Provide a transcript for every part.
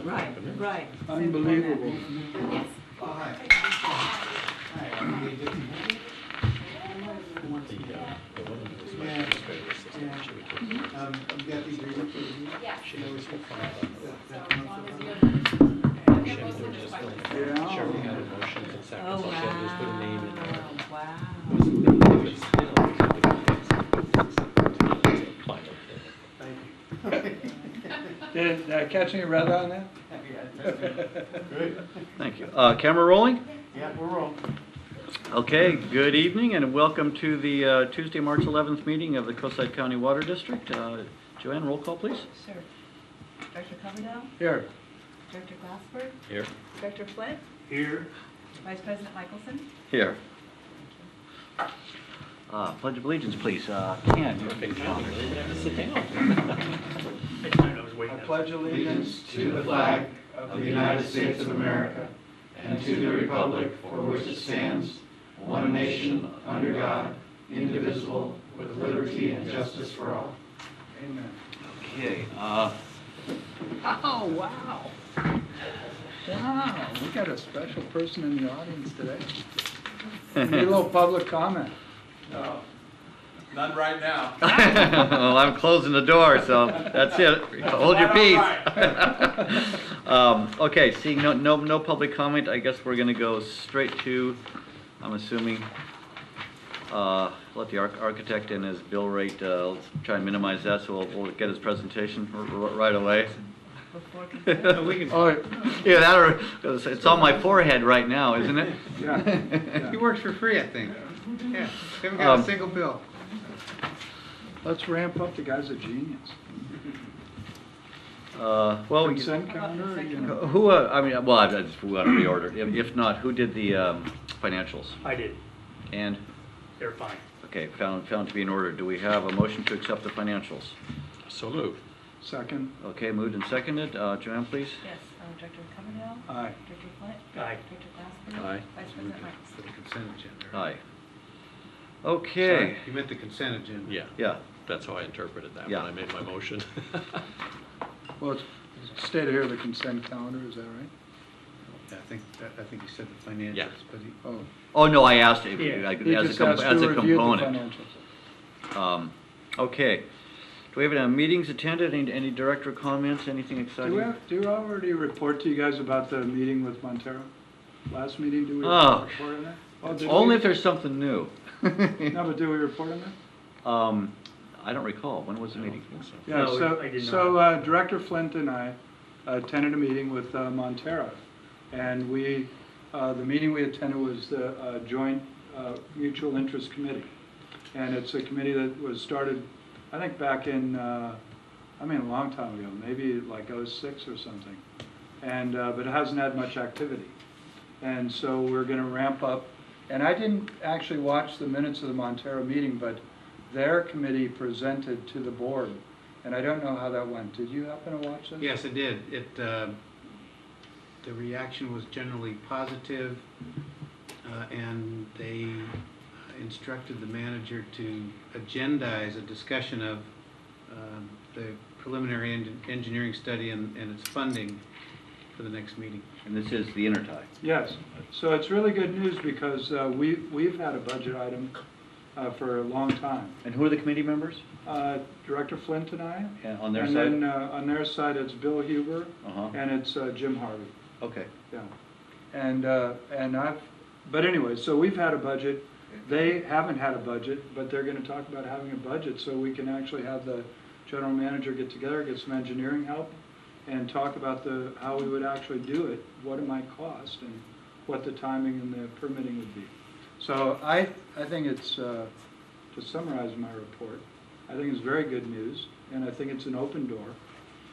Right, right. Unbelievable. Yes. Hi. You got the agreement for the meeting? Yes. Yeah. Sure, we had a motion and second, Oh, so she had to just put a name in there. Wow. Thank you. Did I catch any red on that? Good. Thank you. Camera rolling? Yeah, we're rolling. Okay, good evening and welcome to the Tuesday, March 11th meeting of the Coastside County Water District. Joanne, roll call please. Sure. Director Coverdell? Here. Director Glassberg? Here. Director Flint? Here. Vice President Michelson? Here. Pledge of Allegiance please. Ken, you're big Sit down. I pledge allegiance To the flag of the United States of America and to the republic for which it stands, one nation, under God, indivisible, with liberty and justice for all. Amen. Okay. Oh, wow. Wow, we got a special person in the audience today. Need a little public comment. No, none right now. Well, I'm closing the door, so that's it. Hold your peace. Okay, seeing no public comment, I guess we're going to go straight to, I'm assuming, let the architect and his bill rate, let's try and minimize that so we'll get his presentation right away. Before consent? Oh, Yeah, that or, it's on my forehead right now, isn't it? yeah. He works for free, I think. Yeah, haven't got a single bill. Let's ramp up. The guy's a genius. Well, Consent calendar, you know. who, I mean, well, I just want to reorder. If not, who did the financials? I did. And, They're fine. okay, found to be in order. Do we have a motion to accept the financials? So moved. Second. Okay, moved and seconded. Joanne, please. Yes. Director Coverdell? Aye. Director Flint? Aye. Director Glassberg? Aye. Vice President Michelson? For the consent agenda. Aye. Okay. You meant the consent agenda. Yeah, Yeah. that's how I interpreted that Yeah. when I made my motion. Well, it's stated here the consent calendar, is that right? Yeah, I think you said the financials, Yeah. but he. Oh. Oh, no, I asked if, He as just asked as to a review the component. financials. Okay. Do we have any meetings attended? Any director comments? Anything exciting? Do you already report to you guys about the meeting with Montero? Last meeting, do we Oh. report on that? Oh, did Only we? if there's something new. No, but do we report on that? I don't recall. When was the meeting? Yeah, No, I did so Director Flint and I attended a meeting with Montero. And the meeting we attended was the Joint Mutual Interest Committee. And it's a committee that was started, I think back in, a long time ago, maybe like '06 or something. And, but it hasn't had much activity. And so we're going to ramp up. And I didn't actually watch the minutes of the Montero meeting, but their committee presented to the board. And I don't know how that went. Did you happen to watch this? Yes, it did. The reaction was generally positive, and they instructed the manager to agendize a discussion of the preliminary engineering study and its funding for the next meeting. And this is the intertie. Yes. So it's really good news because we've had a budget item for a long time. And who are the committee members? Director Flint and I. And on their and side? then on their side it's Bill Huber Uh-huh. and it's Jim Harvey. Okay. Yeah. And but anyway, so we've had a budget. They haven't had a budget, but they're going to talk about having a budget so we can actually have the general manager get together, get some engineering help, and talk about how we would actually do it, what it might cost, and what the timing and the permitting would be. So I think it's, to summarize my report, I think it's very good news, and I think it's an open door.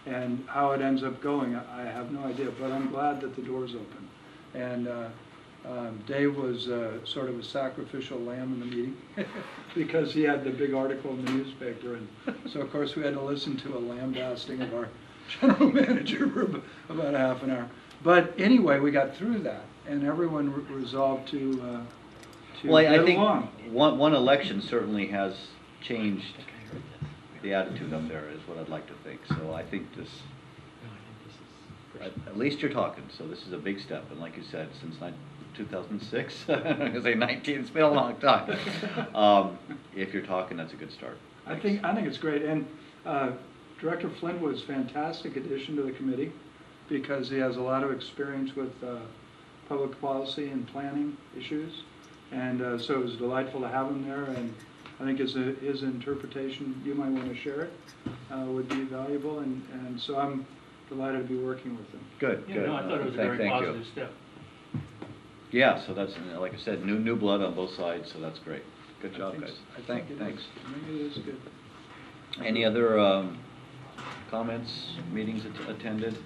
And how it ends up going, I have no idea, but I'm glad that the door's open. And Dave was sort of a sacrificial lamb in the meeting because he had the big article in the newspaper. And so, of course, we had to listen to a lambasting of our general manager for about a half an hour. But anyway, we got through that, and everyone resolved to Well, I get think along. one election certainly has changed the attitude up there, is what I'd like to think. So I think this at least you're talking, so this is a big step, and like you said, since 2006, I'm gonna say 19, it's been a long time. If you're talking, that's a good start. I think it's great, and Director Flint was a fantastic addition to the committee because he has a lot of experience with public policy and planning issues, and so it was delightful to have him there, and I think his interpretation, you might want to share it, would be valuable, and so I'm delighted to be working with him. Good, Yeah, good. no, I thought it was a very Thank you. positive step. Yeah, so that's, like I said, new blood on both sides, so that's great. Good job, guys. Thanks. I think it is good. Any other comments, meetings attended?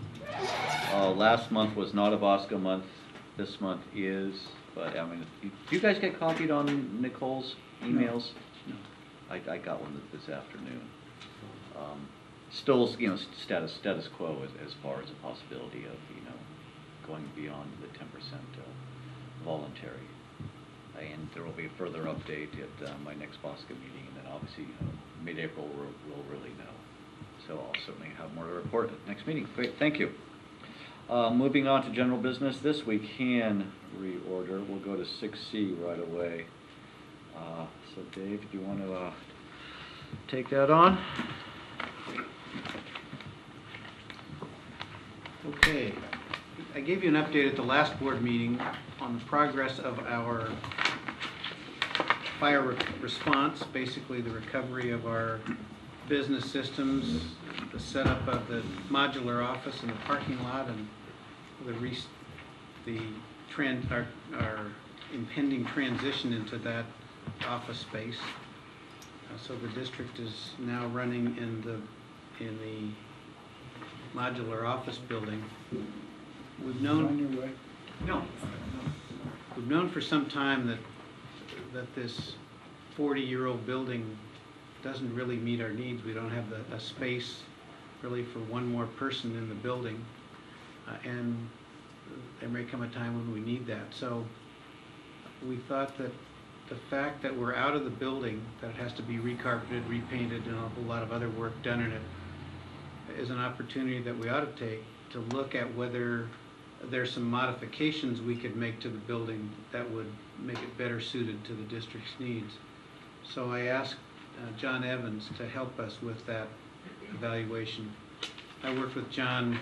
Last month was not a Bosco month, this month is, but I mean, do you guys get copied on Nicole's emails? No. I got one this afternoon. Still, status quo as far as the possibility of, going beyond the 10% voluntary. And there will be a further update at my next Bosco meeting, and then obviously, mid-April we'll really know. So I'll certainly have more to report at next meeting. Great, thank you. Moving on to general business, this we can reorder. We'll go to 6C right away. So Dave, do you want to take that on? Okay, I gave you an update at the last board meeting on the progress of our fire response, basically the recovery of our business systems, the setup of the modular office in the parking lot, and our impending transition into that office space. So the district is now running in the modular office building. We've known On your way? no. We've known for some time that this 40-year-old building doesn't really meet our needs. We don't have a space really for one more person in the building, and there may come a time when we need that. So we thought that the fact that we're out of the building, that it has to be recarpeted, repainted, and a whole lot of other work done in it, is an opportunity that we ought to take to look at whether there's some modifications we could make to the building that would make it better suited to the district's needs. So I asked John Evans to help us with that evaluation. I worked with John,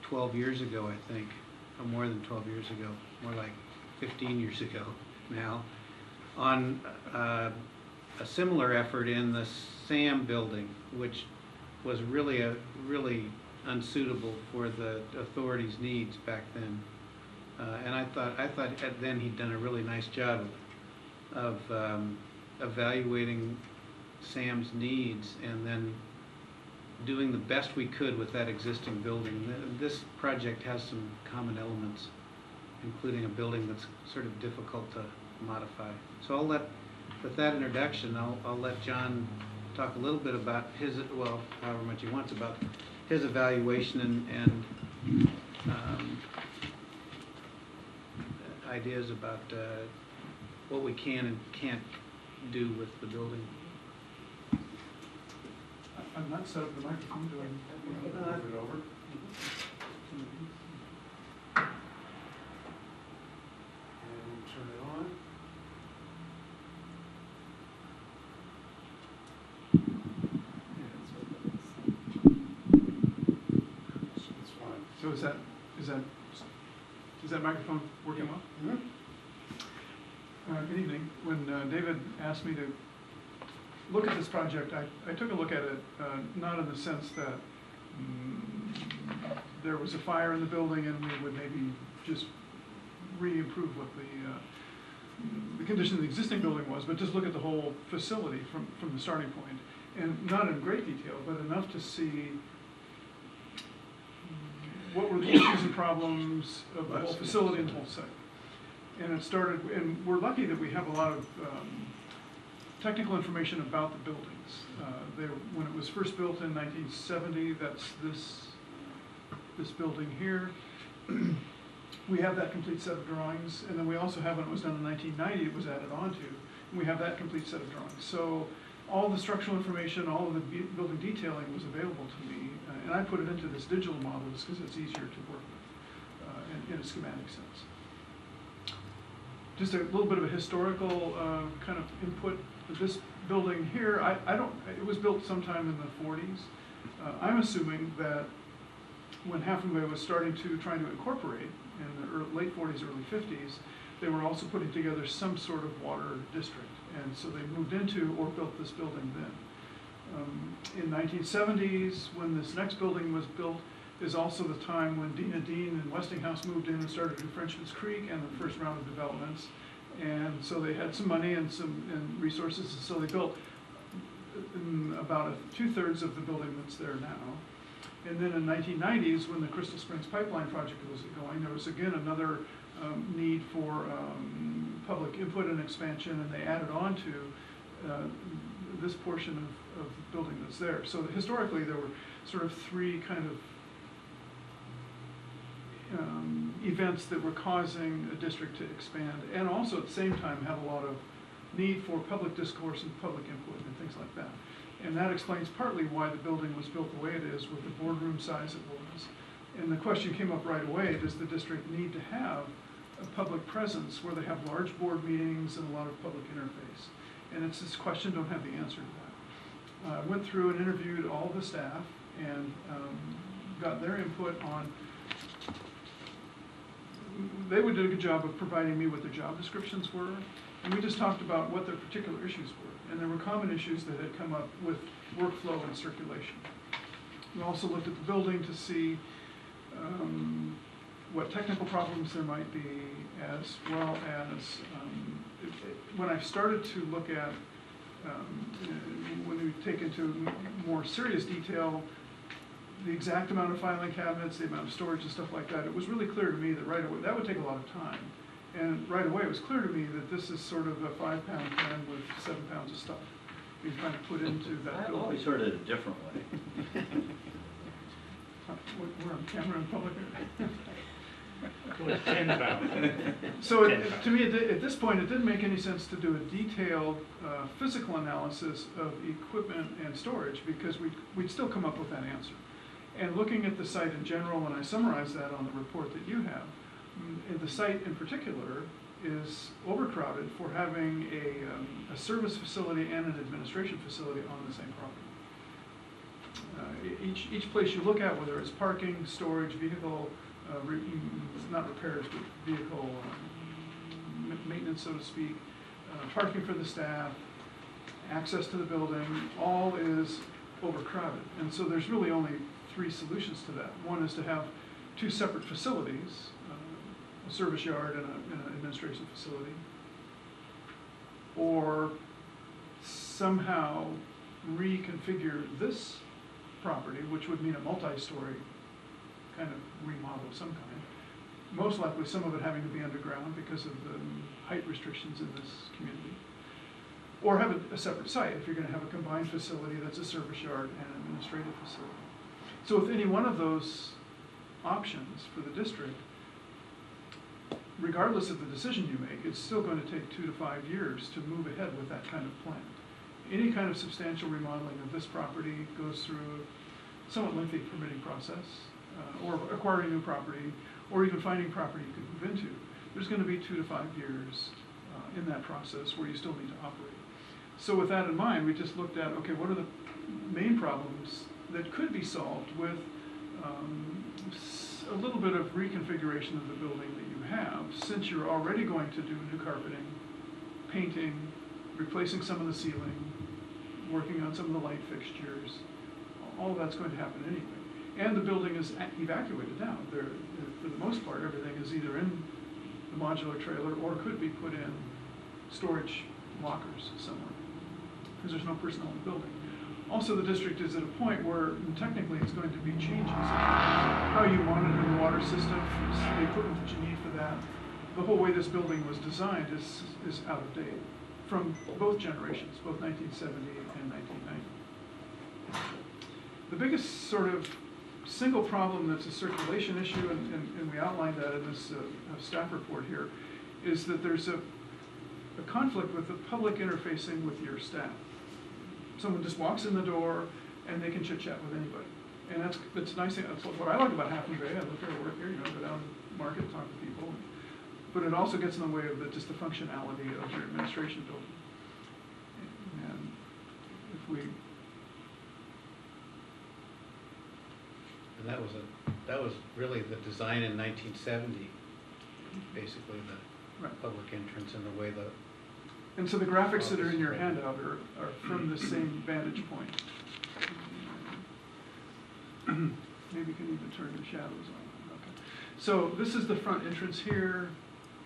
12 years ago, I think, or more than 12 years ago, more like 15 years ago now, on a similar effort in the SAM building, which was really unsuitable for the authority's needs back then. And I thought then he'd done a really nice job of evaluating Sam's needs and then doing the best we could with that existing building. This project has some common elements, including a building that's sort of difficult to modify. So with that introduction, I'll let John talk a little bit about however much he wants, about his evaluation and ideas about what we can and can't do with the building. I'm not set up the microphone, do I move it over? And turn it on. It's fine. So is that microphone working well? Good evening. When David asked me to look at this project, I took a look at it, not in the sense that there was a fire in the building and we would maybe just re-improve what the condition of the existing building was, but just look at the whole facility from the starting point. And not in great detail, but enough to see what were the issues and problems of the whole facility and the whole site. And it started, and we're lucky that we have a lot of technical information about the buildings. When it was first built in 1970, that's this building here. We have that complete set of drawings, and then we also have, when it was done in 1990, it was added onto, and we have that complete set of drawings. So all the structural information, all of the building detailing was available to me And I put it into this digital model just because it's easier to work with in a schematic sense. Just a little bit of a historical kind of input. This building here, it was built sometime in the 40s. I'm assuming that when Half-Moon was starting to try to incorporate in the late 40s, early 50s, they were also putting together some sort of water district. And so they moved into or built this building then. In 1970s, when this next building was built, is also the time when Dina Dean and Westinghouse moved in and started to Frenchman's Creek and the first round of developments. And so they had some money and some resources, and so they built about 2/3 of the building that's there now. And then in the 1990s, when the Crystal Springs Pipeline project was going, there was again another need for public input and expansion, and they added on to this portion of the building that's there. So historically, there were sort of three kind of events that were causing a district to expand, and also at the same time have a lot of need for public discourse and public input and things like that. And that explains partly why the building was built the way it is with the boardroom size it was. And the question came up right away, does the district need to have a public presence where they have large board meetings and a lot of public interface? And it's this question, don't have the answer to that. I went through and interviewed all the staff and got their input on. They did a good job of providing me what their job descriptions were, and we just talked about what their particular issues were. And there were common issues that had come up with workflow and circulation. We also looked at the building to see what technical problems there might be, as well as when I started to look at, when we take into more serious detail, the exact amount of filing cabinets, the amount of storage and stuff like that, it was really clear to me that right away, that would take a lot of time. And right away, it was clear to me that this is sort of a 5-pound pen with 7 pounds of stuff being trying to put into that I've building. always heard it a different way. We're on camera in public. With 10 pounds. So to me, at this point, it didn't make any sense to do a detailed physical analysis of equipment and storage, because we'd still come up with that answer. And looking at the site in general, when I summarize that on the report that you have, the site in particular is overcrowded for having a service facility and an administration facility on the same property. Each place you look at, whether it's parking, storage, vehicle, not repairs, but vehicle maintenance, so to speak, parking for the staff, access to the building, all is overcrowded. And so there's really only 3 solutions to that. One is to have 2 separate facilities, a service yard and an administration facility, or somehow reconfigure this property, which would mean a multi-story kind of remodel of some kind. Most likely some of it having to be underground because of the height restrictions in this community. Or have a separate site if you're going to have a combined facility that's a service yard and an administrative facility. So with any one of those options for the district, regardless of the decision you make, it's still going to take 2 to 5 years to move ahead with that kind of plan. Any kind of substantial remodeling of this property goes through a somewhat lengthy permitting process, or acquiring new property, or even finding property you can move into. There's going to be 2 to 5 years in that process where you still need to operate. So with that in mind, we just looked at, okay, what are the main problems that could be solved with a little bit of reconfiguration of the building that you have, since you're already going to do new carpeting, painting, replacing some of the ceiling, working on some of the light fixtures. All of that's going to happen anyway. And the building is evacuated now. For the most part, everything is either in the modular trailer or could be put in storage lockers somewhere, because there's no personnel in the building. Also, the district is at a point where technically it's going to be changing how you monitor the water system, the equipment that you need for that. The whole way this building was designed is out of date from both generations, both 1970 and 1990. The biggest sort of single problem that's a circulation issue, and we outlined that in this staff report here, is that there's a conflict with the public interfacing with your staff. Someone just walks in the door and they can chit-chat with anybody. And that's a nice thing, that's what I like about Half Moon Bay. I look at work here, you know, go down to market, talk to people. But it also gets in the way of just the functionality of your administration building. And if we, And that was really the design in 1970, basically the right. public entrance and the way the, And so the graphics that are in your handout are from the same vantage point. Maybe you can even turn the shadows on. Okay. So this is the front entrance here,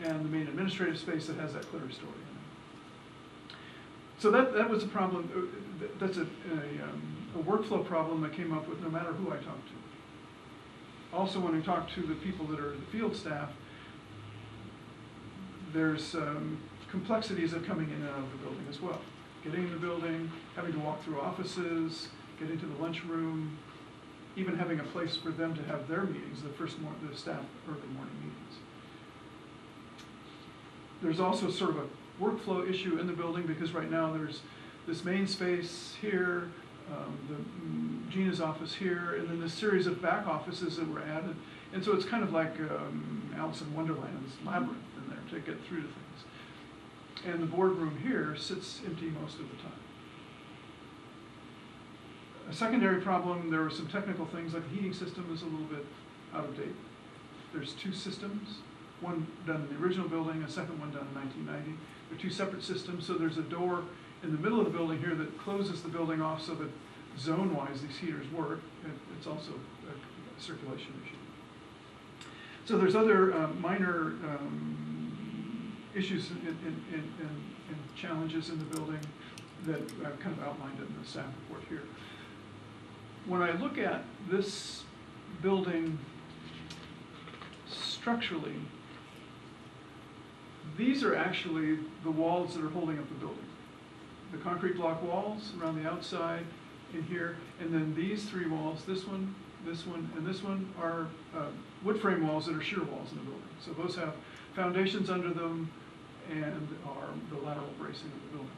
and the main administrative space that has that clear story in it. So that was a problem. That's a workflow problem that came up with no matter who I talked to. Also, when we talk to the people that are the field staff, there's complexities of coming in and out of the building as well. Getting in the building, having to walk through offices, getting to the lunchroom, even having a place for them to have their meetings, the staff early morning meetings. There's also sort of a workflow issue in the building because right now there's this main space here, Gina's office here, and then this series of back offices that were added. And so it's kind of like Alice in Wonderland's labyrinth in there to get through to things. And the boardroom here sits empty most of the time. A secondary problem, there were some technical things like the heating system is a little bit out of date. There's two systems, one done in the original building, a second one done in 1990. They're two separate systems, so there's a door in the middle of the building here that closes the building off so that zone-wise these heaters work. It's also a circulation issue. So there's other minor issues and challenges in the building that I've kind of outlined in the staff report here. When I look at this building structurally, these are actually the walls that are holding up the building. The concrete block walls around the outside in here, and then these three walls, this one, and this one are wood frame walls that are shear walls in the building. So those have foundations under them and are the lateral bracing of the building.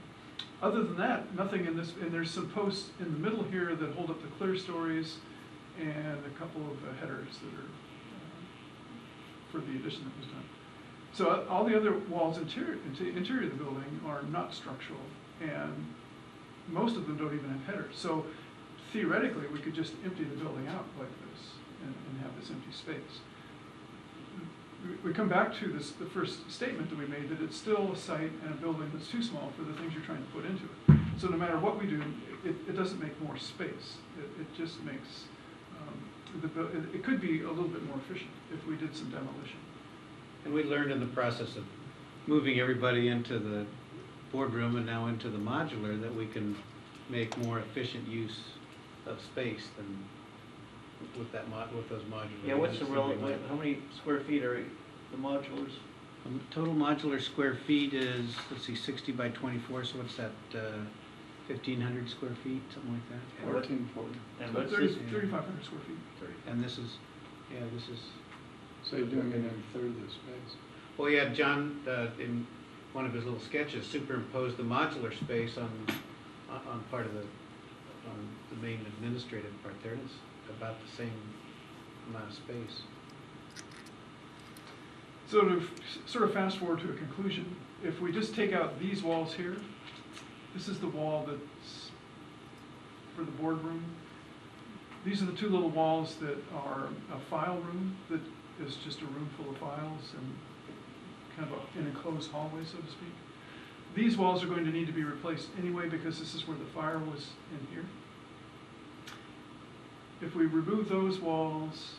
Other than that, nothing in this, and there's some posts in the middle here that hold up the clear stories and a couple of headers that are for the addition that was done. So all the other walls interior of the building are not structural, and most of them don't even have headers. So theoretically, we could just empty the building out like this and have this empty space. We come back to the first statement that we made, that it's still a site and a building that's too small for the things you're trying to put into it. So no matter what we do, it doesn't make more space. It just makes, it could be a little bit more efficient if we did some demolition. and we learned in the process of moving everybody into the boardroom and now into the modular that we can make more efficient use of space than with those modular. Yeah, what's the units. how many square feet are the modulars? Total modular square feet is, let's see, 60 by 24, so what's that, 1,500 square feet, something like that? And what- 1440. And what's 3,500 square feet. And this is, yeah, this is, So you're doing it in a third of the space. well, yeah, John, in one of his little sketches, superimposed the modular space on part of on the main administrative part there, and it's about the same amount of space. So to sort of fast forward to a conclusion, if we just take out these walls here, this is the wall that's for the boardroom. These are the two little walls that are a file room that is just a room full of files and kind of an enclosed hallway, so to speak. These walls are going to need to be replaced anyway because this is where the fire was in here. If we remove those walls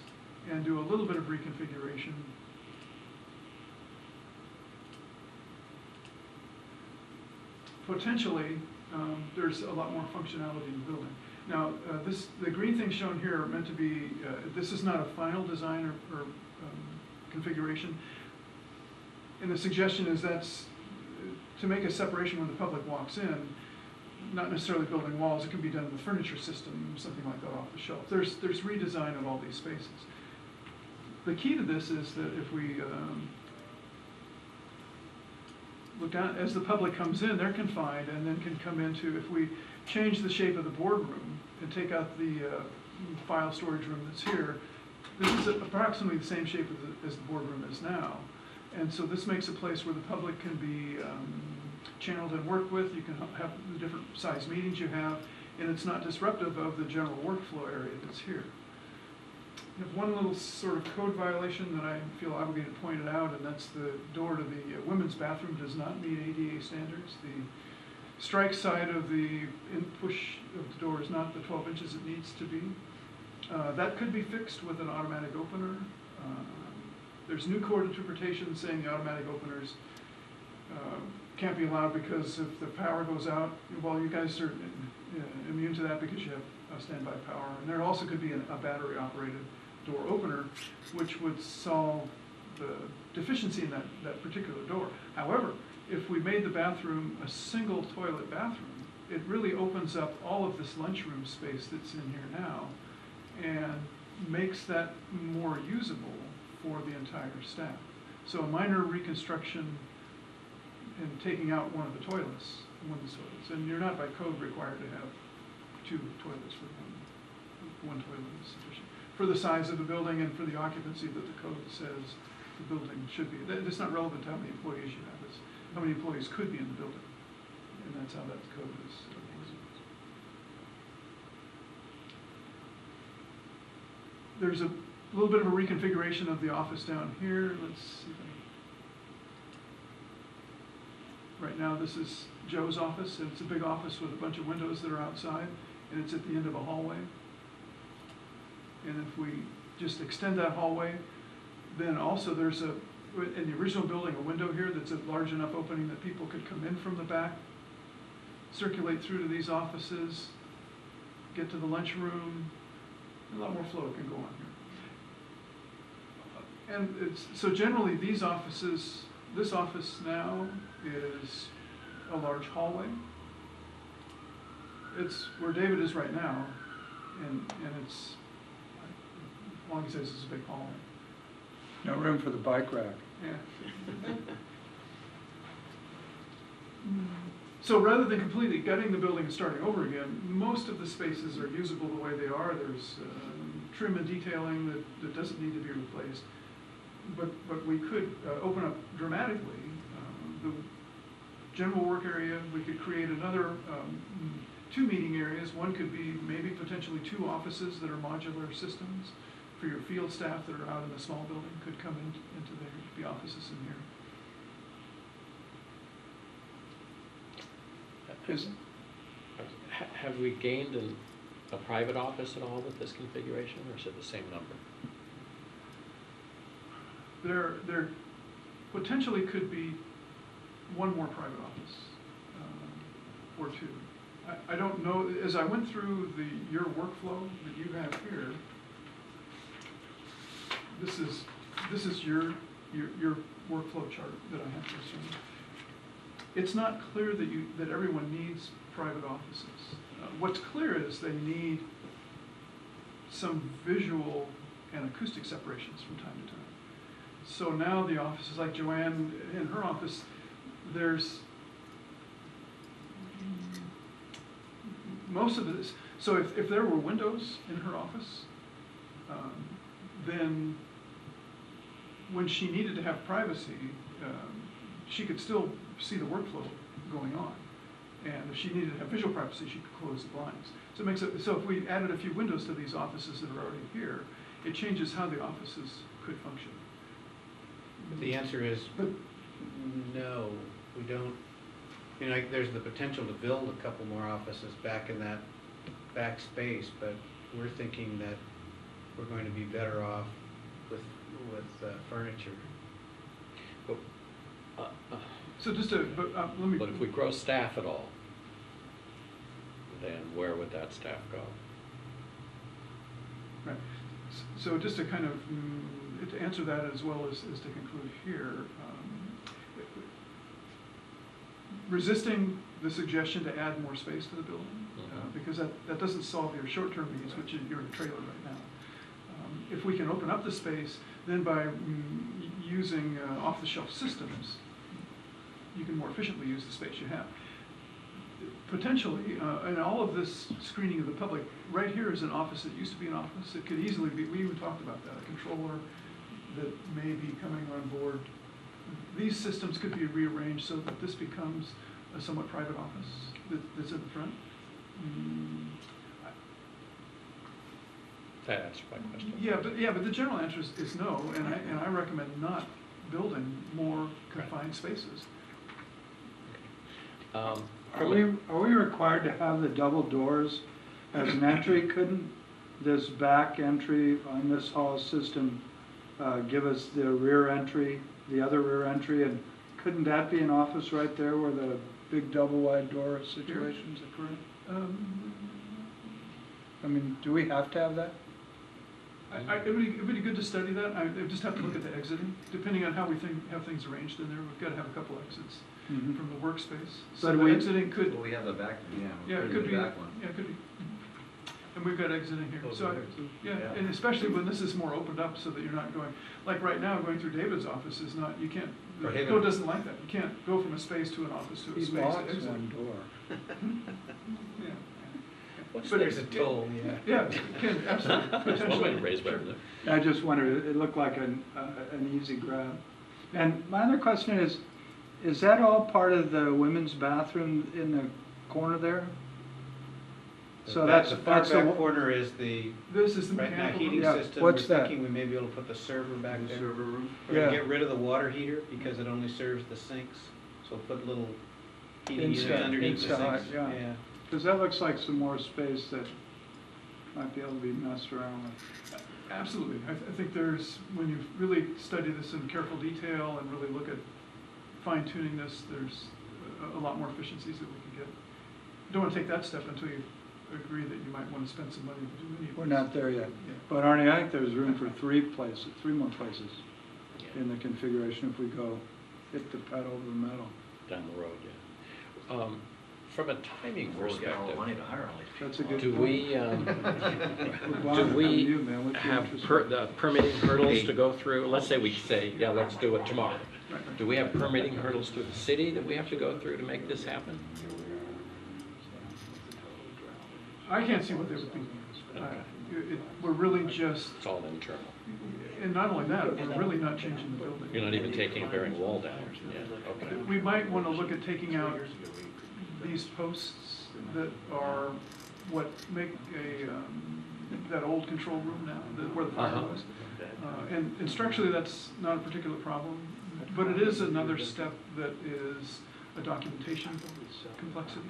and do a little bit of reconfiguration, potentially, there's a lot more functionality in the building. Now, the green things shown here are meant to be, this is not a final design or configuration. And the suggestion is that's to make a separation when the public walks in, not necessarily building walls. It can be done in the furniture system, something like that off the shelf. There's redesign of all these spaces. The key to this is that if we look down, as the public comes in, they're confined and then can come into, if we change the shape of the boardroom and take out the file storage room that's here. This is approximately the same shape as the boardroom is now. And so this makes a place where the public can be channeled and worked with. You can have the different size meetings you have, and it's not disruptive of the general workflow area that's here. You have one little sort of code violation that I feel obligated to point it out, and that's the door to the women's bathroom does not meet ADA standards. The strike side of the push of the door is not the 12 inches it needs to be. That could be fixed with an automatic opener. There's new code interpretation saying the automatic openers can't be allowed because if the power goes out, well, you guys are immune to that because you have standby power. And there also could be a battery operated door opener, which would solve the deficiency in that particular door. However, if we made the bathroom a single toilet bathroom, it really opens up all of this lunchroom space that's in here now and makes that more usable for the entire staff. So a minor reconstruction and taking out one of the toilets, women's toilets, and you're not by code required to have 2 toilets for one toilet is sufficient. For the size of the building and for the occupancy that the code says the building should be. It's not relevant to how many employees you have, it's how many employees could be in the building. And that's how that code is. There's a little bit of a reconfiguration of the office down here. Let's see if right now this is Joe's office, and it's a big office with a bunch of windows that are outside, and it's at the end of a hallway. And if we just extend that hallway, then also there's in the original building, a window here that's a large enough opening that people could come in from the back, circulate through to these offices, get to the lunchroom. A lot more flow can go on here. And so generally these offices, this office now is a large hallway. It's where David is right now, and it's, long as he says it's a big hallway. No room for the bike rack. Yeah. So rather than completely gutting the building and starting over again, most of the spaces are usable the way they are. There's trim and detailing that doesn't need to be replaced. But we could open up dramatically the general work area. We could create another 2 meeting areas. One could be maybe potentially 2 offices that are modular systems for your field staff that are out in the small building could come into the offices in here. Have we gained a private office at all with this configuration, or is it the same number? There potentially could be 1 more private office, or 2. I don't know, as I went through your workflow that you have here, this is your workflow chart that I have to assume. It's not clear that everyone needs private offices. What's clear is they need some visual and acoustic separations from time to time. So now the offices, like Joanne in her office, there's most of this. So if there were windows in her office, then when she needed to have privacy, she could still see the workflow going on. And if she needed to have visual privacy, she could close the blinds. So it makes it, so if we added a few windows to these offices that are already here, it changes how the offices could function. The answer is no, we don't. You know, like, there's the potential to build a couple more offices back in that back space, but we're thinking that we're going to be better off with furniture. But, So just to, let me. but if we grow staff at all, then where would that staff go? Right. So just to kind of to answer that as well as to conclude here, resisting the suggestion to add more space to the building, because that doesn't solve your short-term needs, which is you're in a trailer right now. If we can open up the space, then by using off-the-shelf systems, you can more efficiently use the space you have. potentially, and all of this screening of the public, right here is an office that used to be an office. It could easily be, we even talked about that, a controller that may be coming on board. These systems could be rearranged so that this becomes a somewhat private office that's in the front. That answers my question. Yeah, but the general answer is no, and I recommend not building more confined spaces. Are we required to have the double doors as an entry? Couldn't this back entry on this hall system give us the rear entry, the other rear entry, and couldn't that be an office right there where the big double wide door situations occur? I mean, do we have to have that? It would be good to study that. I just have to look at the exiting, depending on how we have things arranged in there. We've got to have a couple exits from the workspace. So But the we- exiting could, Well, we have the back, yeah, it could be, yeah, it could be. And we've got exiting here. So, yeah, and especially when this is more opened up so that you're not going, like right now, going through David's office is not, you can't, the Prohibited. code doesn't like that. You can't go from a space to an office to a He space to locks exit. one door. Yeah. What's But There's a toll, yeah. Yeah, can, absolutely, One way to potentially. raise Sure. revenue. I just wondered, it looked like an easy grab. And my other question is that all part of the women's bathroom in the corner there? So that's The far the back one- corner is the, This is the right now, mechanical heating room. Yeah, system. what's We're that? thinking we may be able to put the server back there. room? We're gonna Yeah. get rid of the water heater because it only serves the sinks, so put little heating units Inside- underneath the inside, sinks. yeah. Because that looks like some more space that might be able to be messed around with. Absolutely. I think there's, when you really study this in careful detail and really look at fine tuning this, there's a lot more efficiencies that we can get. Don't want to take that step until you agree that you might want to spend some money to do any of We're this. not there yet. Yeah. But Arnie, I think there's room for three more places in the configuration if we go hit the pedal to the metal. Down the road, yeah. From a timing perspective, to hire all these That's a good do point. we, Well, do I'm from we you, man. What's your have interest? the permitting hurdles to go through? Let's say we say, yeah, let's do it tomorrow. Right. Do we have permitting hurdles through the city that we have to go through to make this happen? I can't see what they would be. We're really just, It's all internal. and not only that, we're really not changing the building. You're not even taking a bearing wall down? Yeah, okay. We might want to look at taking out these posts that are what make that old control room now, where the fire was. And structurally, that's not a particular problem, but it is another step that is a documentation complexity.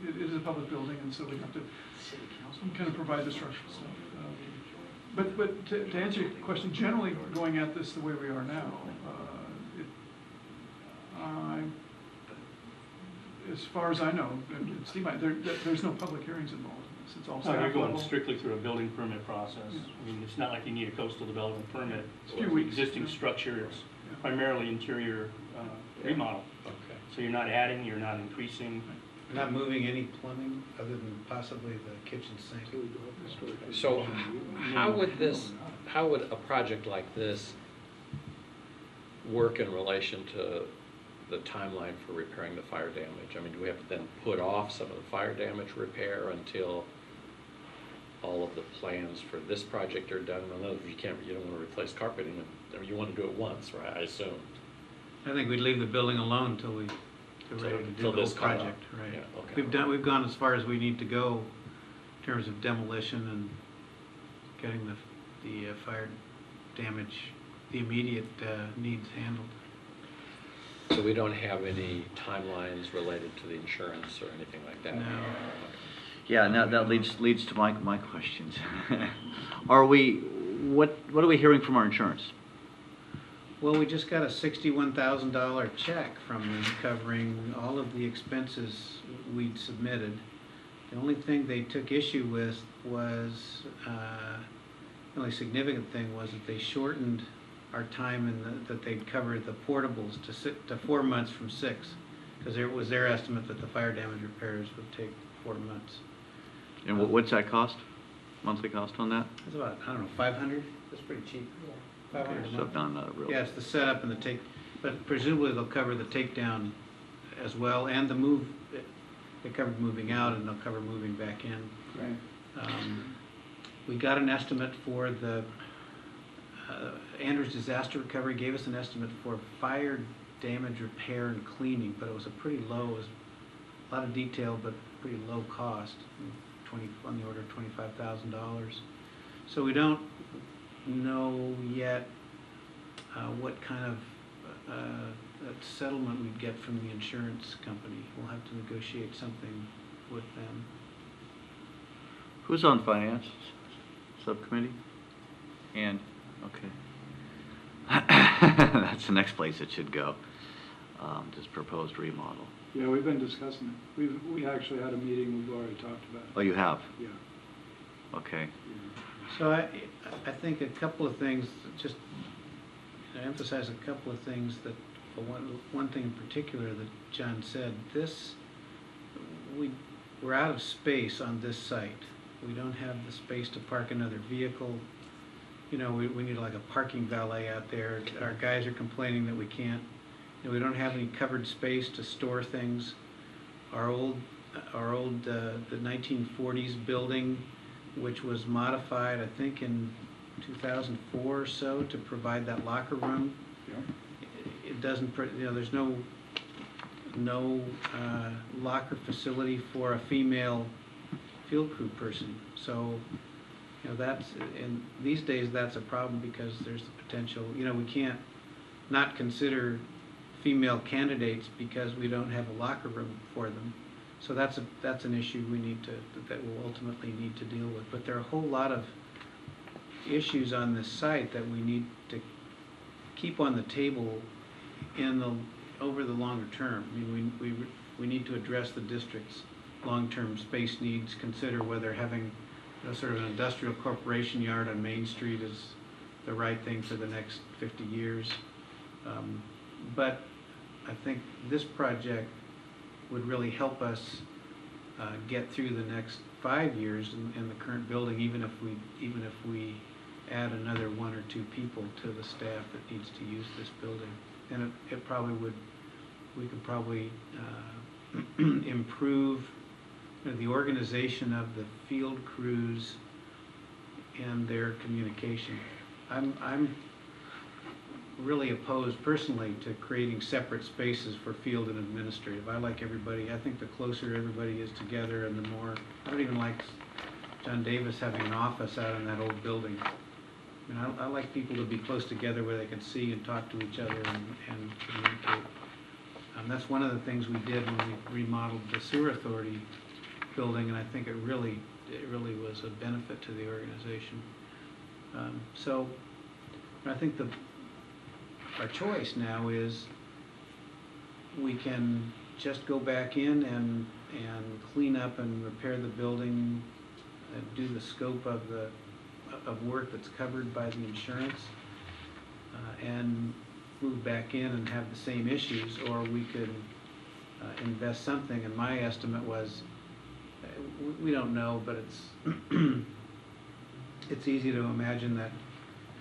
It is a public building, and so we have to kind of provide the structural stuff. But to answer your question, generally going at this the way we are now, as far as I know, and Steve, there's no public hearings involved in this. It's all No, staff you're going level. strictly through a building permit process. Yeah. I mean, it's not like you need a coastal development permit. It's a few weeks. Existing structure, it's Yeah. primarily interior remodel. Okay. So you're not adding, you're not increasing. Not moving any plumbing other than possibly the kitchen sink. So how would a project like this work in relation to the timeline for repairing the fire damage? I mean, do we have to then put off some of the fire damage repair until all of the plans for this project are done? Well, no, you don't want to replace carpeting, you want to do it once, right, I assume? I think we'd leave the building alone until we're ready to do Till the whole this come up. project, right? Yeah, okay. We've gone as far as we need to go in terms of demolition and getting the fire damage, the immediate needs handled. So we don't have any timelines related to the insurance or anything like that? No. Yeah, and that leads to my questions. What are we hearing from our insurance? Well, we just got a $61,000 check from them covering all of the expenses we'd submitted. The only thing they took issue with was, the only significant thing was that they shortened our time that they'd cover the portables to 4 months from 6, because it was their estimate that the fire damage repairs would take 4 months. And what's that cost? Monthly cost on that? It's about, I don't know, 500? That's pretty cheap. 500 a So month. not real. Yeah, it's the setup and the take, but presumably they'll cover the takedown as well, and the move, they covered moving out and they'll cover moving back in. Right. We got an estimate for the, Andrews Disaster Recovery gave us an estimate for fire damage repair and cleaning, but it was a pretty low, it was a lot of detail, but pretty low cost, on the order of $25,000. So we don't know yet what kind of settlement we'd get from the insurance company. We'll have to negotiate something with them. Who's on finance subcommittee? And, okay. That's the next place it should go, this proposed remodel. Yeah, we've been discussing it. We actually had a meeting, we've already talked about it. Oh, you have? Yeah. Okay. So I think a couple of things, just to emphasize a couple of things that, one thing in particular that John said, we're out of space on this site. We don't have the space to park another vehicle. You know, we need like a parking valet out there. Our guys are complaining that we can't, you know, we don't have any covered space to store things. Our old the 1940s building, which was modified, I think, in 2004 or so to provide that locker room. Yeah. It doesn't, you know, there's no locker facility for a female field crew person. So, you know, that's, and these days that's a problem because there's the potential, you know, we can't not consider female candidates because we don't have a locker room for them. So that's an issue we need to, that we'll ultimately need to deal with. But there are a whole lot of issues on this site that we need to keep on the table over the longer term. I mean, we need to address the district's long-term space needs, consider whether having, you know, sort of an industrial corporation yard on Main Street is the right thing for the next 50 years. But I think this project would really help us get through the next 5 years in the current building, even if we add another 1 or 2 people to the staff that needs to use this building. And it probably would, we could probably improve, you know, the organization of the field crews and their communication. I'm really opposed personally to creating separate spaces for field and administrative. I like everybody, I think the closer everybody is together and the more, I don't even like John Davis having an office out in that old building. I mean, I like people to be close together where they can see and talk to each other and communicate. That's one of the things we did when we remodeled the sewer authority building, and I think it really was a benefit to the organization. So I think our choice now is we can just go back in and clean up and repair the building, do the scope of work that's covered by the insurance, and move back in and have the same issues, or we could invest something. And my estimate was, we don't know, but it's easy to imagine that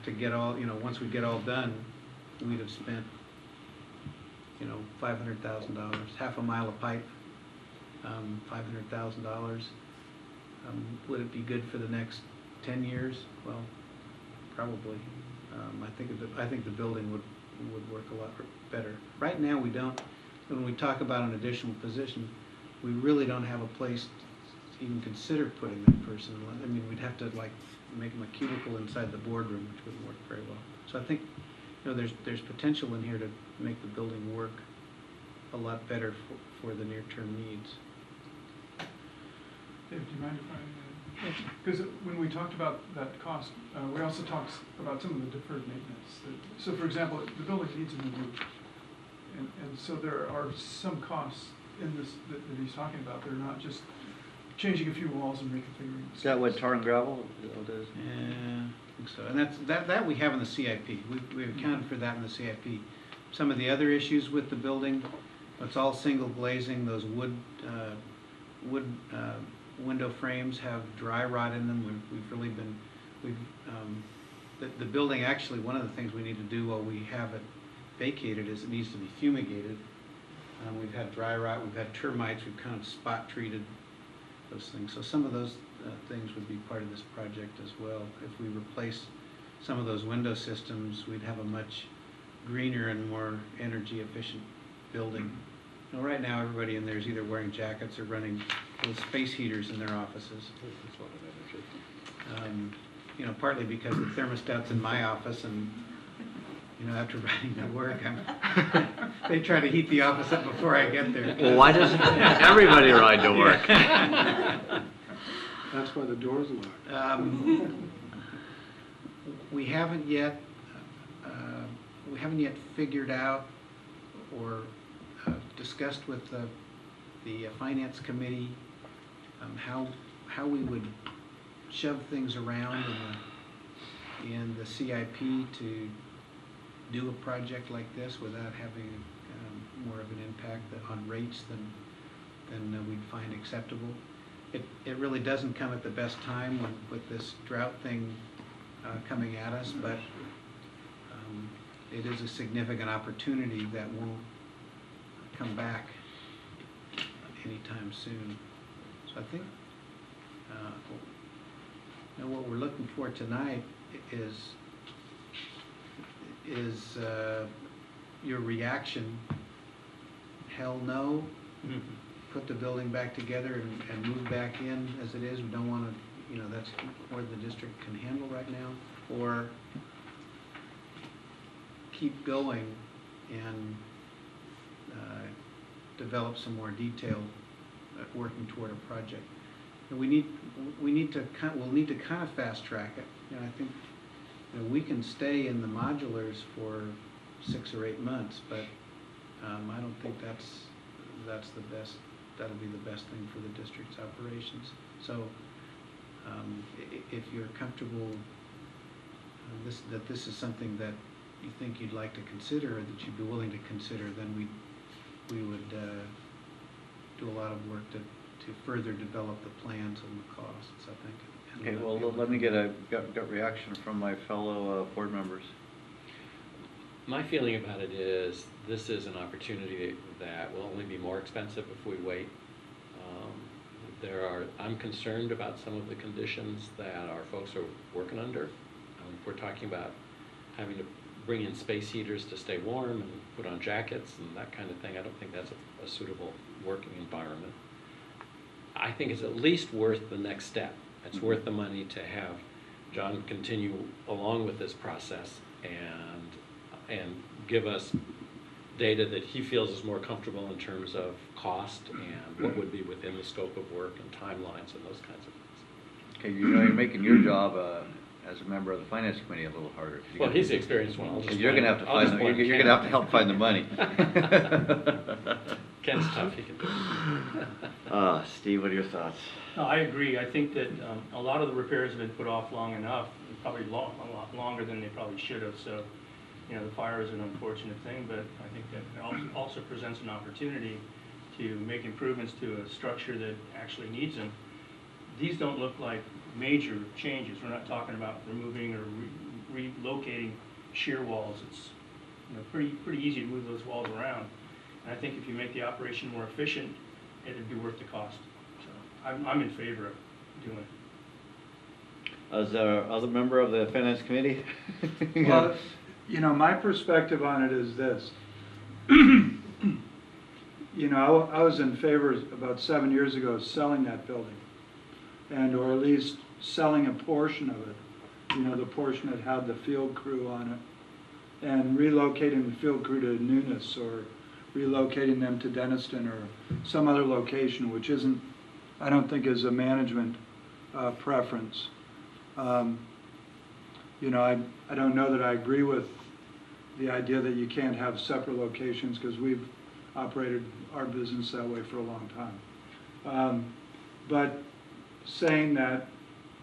to get all, you know, once we get all done, we'd have spent, you know, $500,000, half a mile of pipe, $500,000. Would it be good for the next 10 years? Well, probably. I think the building would work a lot better. Right now, we don't. When we talk about an additional position, we really don't have a place to even consider putting that person. I mean, we'd have to like make them a cubicle inside the boardroom, which wouldn't work very well. So I think, you know, there's potential in here to make the building work a lot better for the near-term needs. Dave, do you mind if I, because when we talked about that cost, we also talked about some of the deferred maintenance. So for example, the building needs a new roof. And so there are some costs in this that he's talking about. They're not just changing a few walls and reconfiguring. Is that what tar and gravel is? Yeah, I think so. And that we have in the CIP. We've accounted for that in the CIP. Some of the other issues with the building, it's all single glazing. Those wood window frames have dry rot in them. The building, actually, one of the things we need to do while we have it vacated is it needs to be fumigated. We've had dry rot, we've had termites, we've kind of spot treated those things. So some of those things would be part of this project as well. If we replace some of those window systems, we'd have a much greener and more energy efficient building. You know, right now everybody in there is either wearing jackets or running little space heaters in their offices. You know, partly because the thermostat's in my office, and you know, after riding to work, they try to heat the office up before I get there. Well, why doesn't everybody ride to work? That's why the door's locked. We haven't yet figured out or discussed with the finance committee how we would shove things around in the CIP to do a project like this without having more of an impact on rates than we'd find acceptable. It really doesn't come at the best time with this drought thing coming at us, but it is a significant opportunity that won't come back anytime soon. So I think you know, what we're looking for tonight is your reaction. Hell no. Mhm. Put the building back together and move back in as it is. We don't want to, you know, that's more than the district can handle right now. Or keep going and develop some more detail working toward a project. And we'll need to kind of fast track it. You know, I think, you know, we can stay in the modulars for 6 or 8 months, but I don't think that's the best. That'll be the best thing for the district's operations. So if you're comfortable that this is something that you think you'd like to consider, or that you'd be willing to consider, then we would do a lot of work to further develop the plans and the costs, I think. Okay, well, let me get a gut reaction from my fellow board members. My feeling about it is this is an opportunity that will only be more expensive if we wait. I'm concerned about some of the conditions that our folks are working under. If we're talking about having to bring in space heaters to stay warm and put on jackets and that kind of thing, I don't think that's a suitable working environment. I think it's at least worth the next step. It's worth the money to have John continue along with this process and give us data that he feels is more comfortable in terms of cost and what would be within the scope of work and timelines and those kinds of things. Okay, you know, you're making your job as a member of the finance committee a little harder. Well, he's the experienced one. You're going to have to find the, you're going to have to help find the money. Ken's tough. He can do it. Steve, what are your thoughts? No, I agree. I think that a lot of the repairs have been put off long enough, probably a lot longer than they probably should have. So, you know, the fire is an unfortunate thing, but I think that it also presents an opportunity to make improvements to a structure that actually needs them. These don't look like major changes. We're not talking about removing or relocating shear walls. It's, you know, pretty easy to move those walls around. And I think if you make the operation more efficient, it'd be worth the cost. So I'm in favor of doing it. As a member of the finance committee? Well, you know, my perspective on it is this. You know, I was in favor about 7 years ago of selling that building, or at least selling a portion of it. You know, the portion that had the field crew on it, and relocating the field crew to Newness, or relocating them to Denniston or some other location, which isn't, I don't think, is a management preference. You know, I don't know that I agree with the idea that you can't have separate locations, because we've operated our business that way for a long time. But saying that,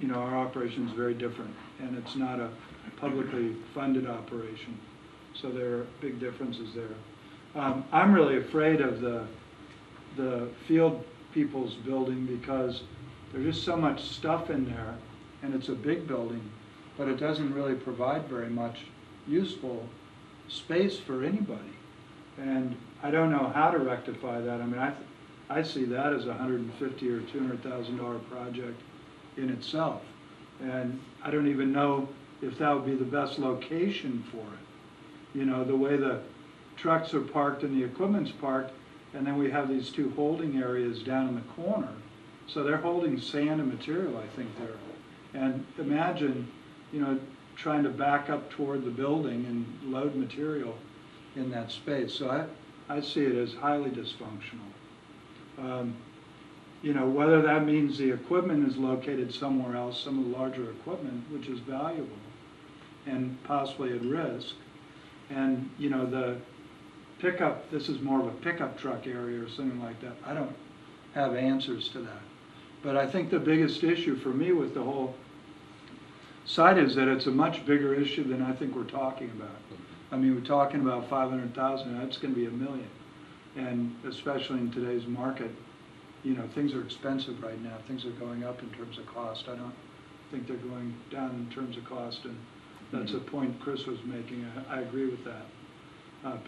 you know, our operation is very different, and it's not a publicly funded operation, so there are big differences there. I'm really afraid of the field people's building, because there's just so much stuff in there, and it's a big building, but it doesn't really provide very much useful space for anybody. And I don't know how to rectify that. I mean, I see that as a $150,000 or $200,000 project in itself. And I don't even know if that would be the best location for it. You know, the way the trucks are parked and the equipment's parked, and then we have these two holding areas down in the corner. So they're holding sand and material, I think, there. And imagine, you know, trying to back up toward the building and load material in that space. So I see it as highly dysfunctional. You know, whether that means the equipment is located somewhere else, some of the larger equipment, which is valuable and possibly at risk. And, you know, the pickup, this is more of a pickup truck area or something like that. I don't have answers to that. But I think the biggest issue for me with the whole site is that it's a much bigger issue than I think we're talking about. I mean, we're talking about 500,000, that's going to be $1 million. And especially in today's market, you know, things are expensive right now. Things are going up in terms of cost. I don't think they're going down in terms of cost. And that's a point Chris was making. I agree with that.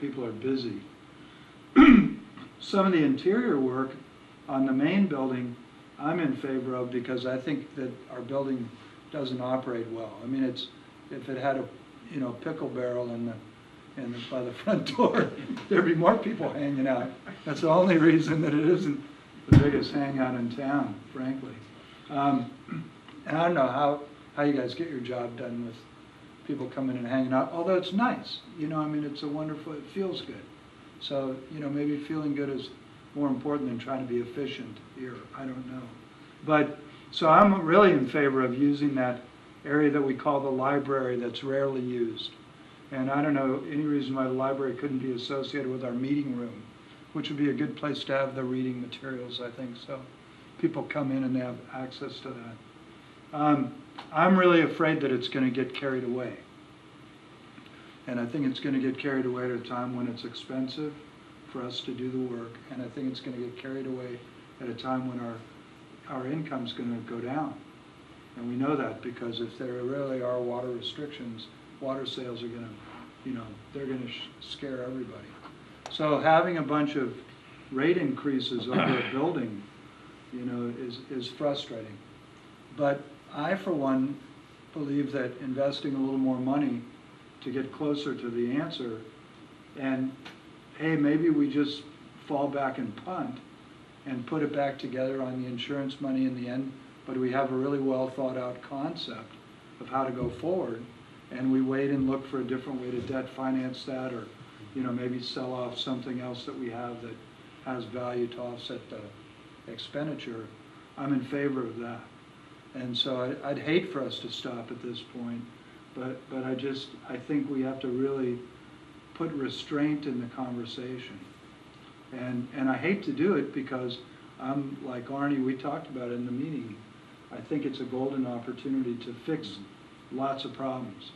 People are busy. Some of the interior work on the main building, I'm in favor of because I think that our building doesn't operate well. I mean, if it had a, you know, pickle barrel by the front door, there'd be more people hanging out. That's the only reason that it isn't the biggest hangout in town, frankly. And I don't know how you guys get your job done with people coming and hanging out, although it's nice. You know, I mean, it's a wonderful, it feels good. So, you know, maybe feeling good is more important than trying to be efficient here. I don't know. But, so I'm really in favor of using that area that we call the library that's rarely used. And I don't know any reason why the library couldn't be associated with our meeting room, which would be a good place to have the reading materials, I think. So people come in and they have access to that. I'm really afraid that it's going to get carried away. And I think it's going to get carried away at a time when it's expensive for us to do the work. And I think it's going to get carried away at a time when our income's going to go down. And we know that because if there really are water restrictions, water sales are going to, you know, they're going to scare everybody. So having a bunch of rate increases over a building, you know, is frustrating. But I, for one, believe that investing a little more money to get closer to the answer, and hey, maybe we just fall back and punt and put it back together on the insurance money in the end, but we have a really well thought out concept of how to go forward, and we wait and look for a different way to debt finance that, or, you know, maybe sell off something else that we have that has value to offset the expenditure. I'm in favor of that. And so I'd hate for us to stop at this point, but I think we have to really put restraint in the conversation. And I hate to do it because I'm like Arnie, we talked about it in the meeting. I think it's a golden opportunity to fix lots of problems.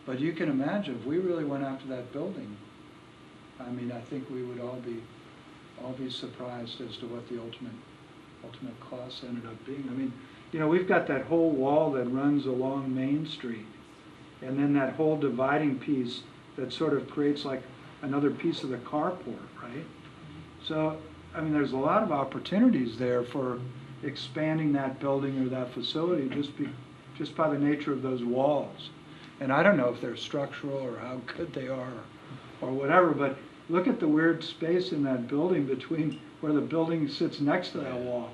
But you can imagine if we really went after that building, I mean, I think we would all be surprised as to what the ultimate costs ended up being. I mean, you know, we've got that whole wall that runs along Main Street, and then that whole dividing piece that sort of creates like another piece of the carport, right? So, I mean, there's a lot of opportunities there for expanding that building or that facility just by the nature of those walls. And I don't know if they're structural or how good they are or whatever, but look at the weird space in that building between where the building sits next to that wall.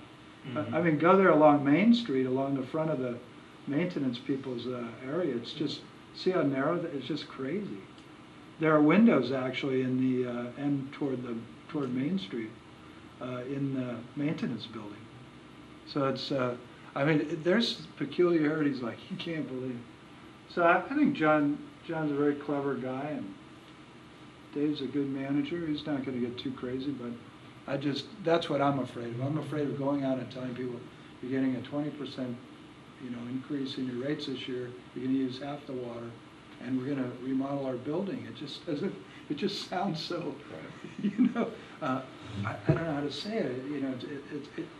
I mean, go there along Main Street, along the front of the maintenance people's area. It's just, see how narrow that, it's just crazy. There are windows actually in the end toward Main Street in the maintenance building. So it's, I mean, there's peculiarities like you can't believe. So I think John's a very clever guy, and Dave's a good manager. He's not going to get too crazy, but that's what I'm afraid of. I'm afraid of going out and telling people you're getting a 20% increase in your rates this year. You're going to use half the water, and we're going to remodel our building. It just sounds so, I don't know how to say it.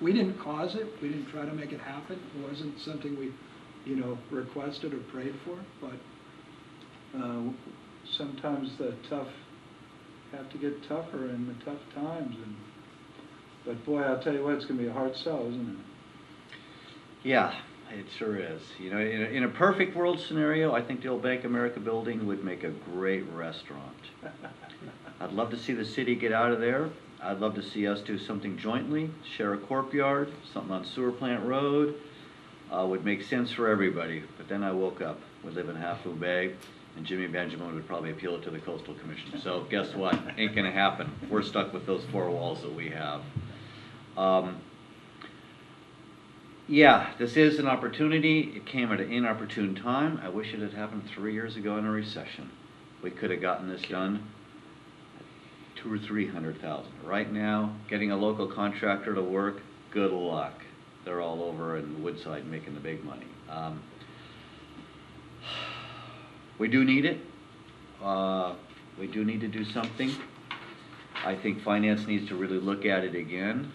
We didn't cause it. We didn't try to make it happen. It wasn't something we, requested or prayed for. But sometimes the tough have to get tougher in the tough times. But boy, I'll tell you what, it's gonna be a hard sell, isn't it? Yeah, it sure is. You know, in a perfect world scenario, I think the old Bank of America building would make a great restaurant. I'd love to see the city get out of there. I'd love to see us do something jointly, share a courtyard, something on Sewer Plant Road. Would make sense for everybody. But then I woke up. We live in Half-Moon Bay, and Jimmy Benjamin would probably appeal it to the Coastal Commission. So guess what? Ain't gonna happen. We're stuck with those four walls that we have. Yeah, this is an opportunity. It came at an inopportune time. I wish it had happened 3 years ago in a recession. We could have gotten this done at $200,000 or $300,000. Right now, getting a local contractor to work, good luck. They're all over in Woodside making the big money. We do need it. We do need to do something. I think finance needs to really look at it again.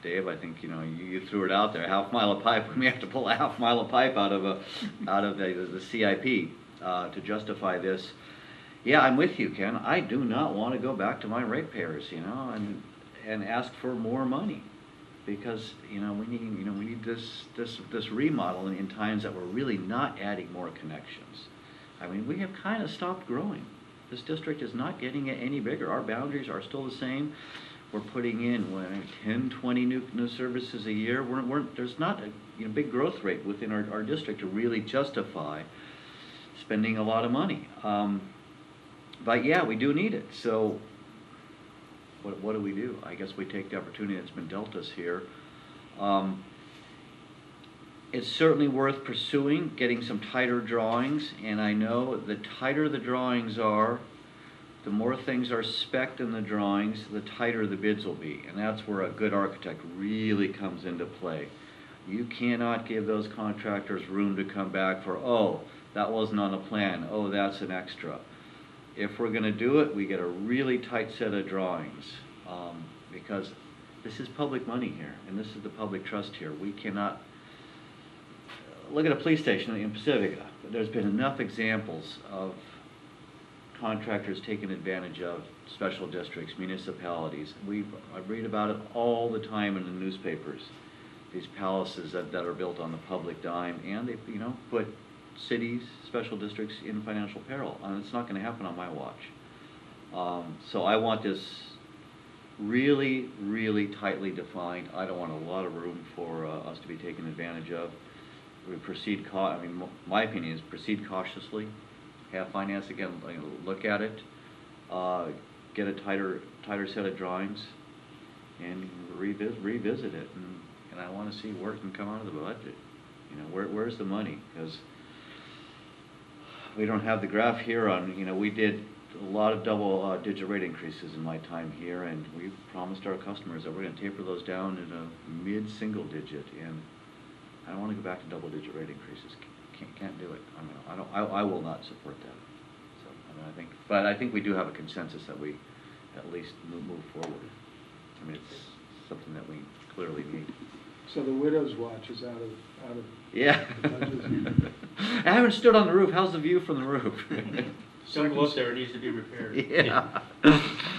Dave, I think you threw it out there. Half mile of pipe. We may have to pull a half mile of pipe out of the CIP to justify this. Yeah, I'm with you, Ken. I do not want to go back to my ratepayers, and ask for more money, because we need this remodel in times that we're really not adding more connections. I mean, we have kind of stopped growing. This district is not getting any bigger. Our boundaries are still the same. We're putting in 10, 20 new services a year. There's not a big growth rate within our district to really justify spending a lot of money. But yeah, we do need it. So what do? I guess we take the opportunity that's been dealt us here. It's certainly worth pursuing, getting some tighter drawings, and I know the tighter the drawings are, the more things are spec'd in the drawings, the tighter the bids will be. And that's where a good architect really comes into play. You cannot give those contractors room to come back for, oh, that wasn't on the plan, oh, that's an extra. If we're going to do it, we get a really tight set of drawings, because this is public money here, and this is the public trust here. We cannot look at a police station in Pacifica. There's been enough examples of contractors taking advantage of special districts, municipalities. I read about it all the time in the newspapers. These palaces that are built on the public dime, and they put cities, special districts in financial peril. And it's not going to happen on my watch. So I want this really, really tightly defined. I don't want a lot of room for us to be taken advantage of. We proceed. My opinion is proceed cautiously. Have finance again look at it, get a tighter set of drawings, and revisit it. And I want to see where it can come out of the budget. Where's the money? Because we don't have the graph here on. We did a lot of double-digit rate increases in my time here, and we promised our customers that we're going to taper those down in a mid-single digit. And I don't want to go back to double-digit rate increases. Can't do it. I will not support that. So I think we do have a consensus that we at least move forward. It's something that we clearly need. So the widow's watch is out of Yeah. the budget. I haven't stood on the roof. How's the view from the roof? Don't go up there, it needs to be repaired. Yeah.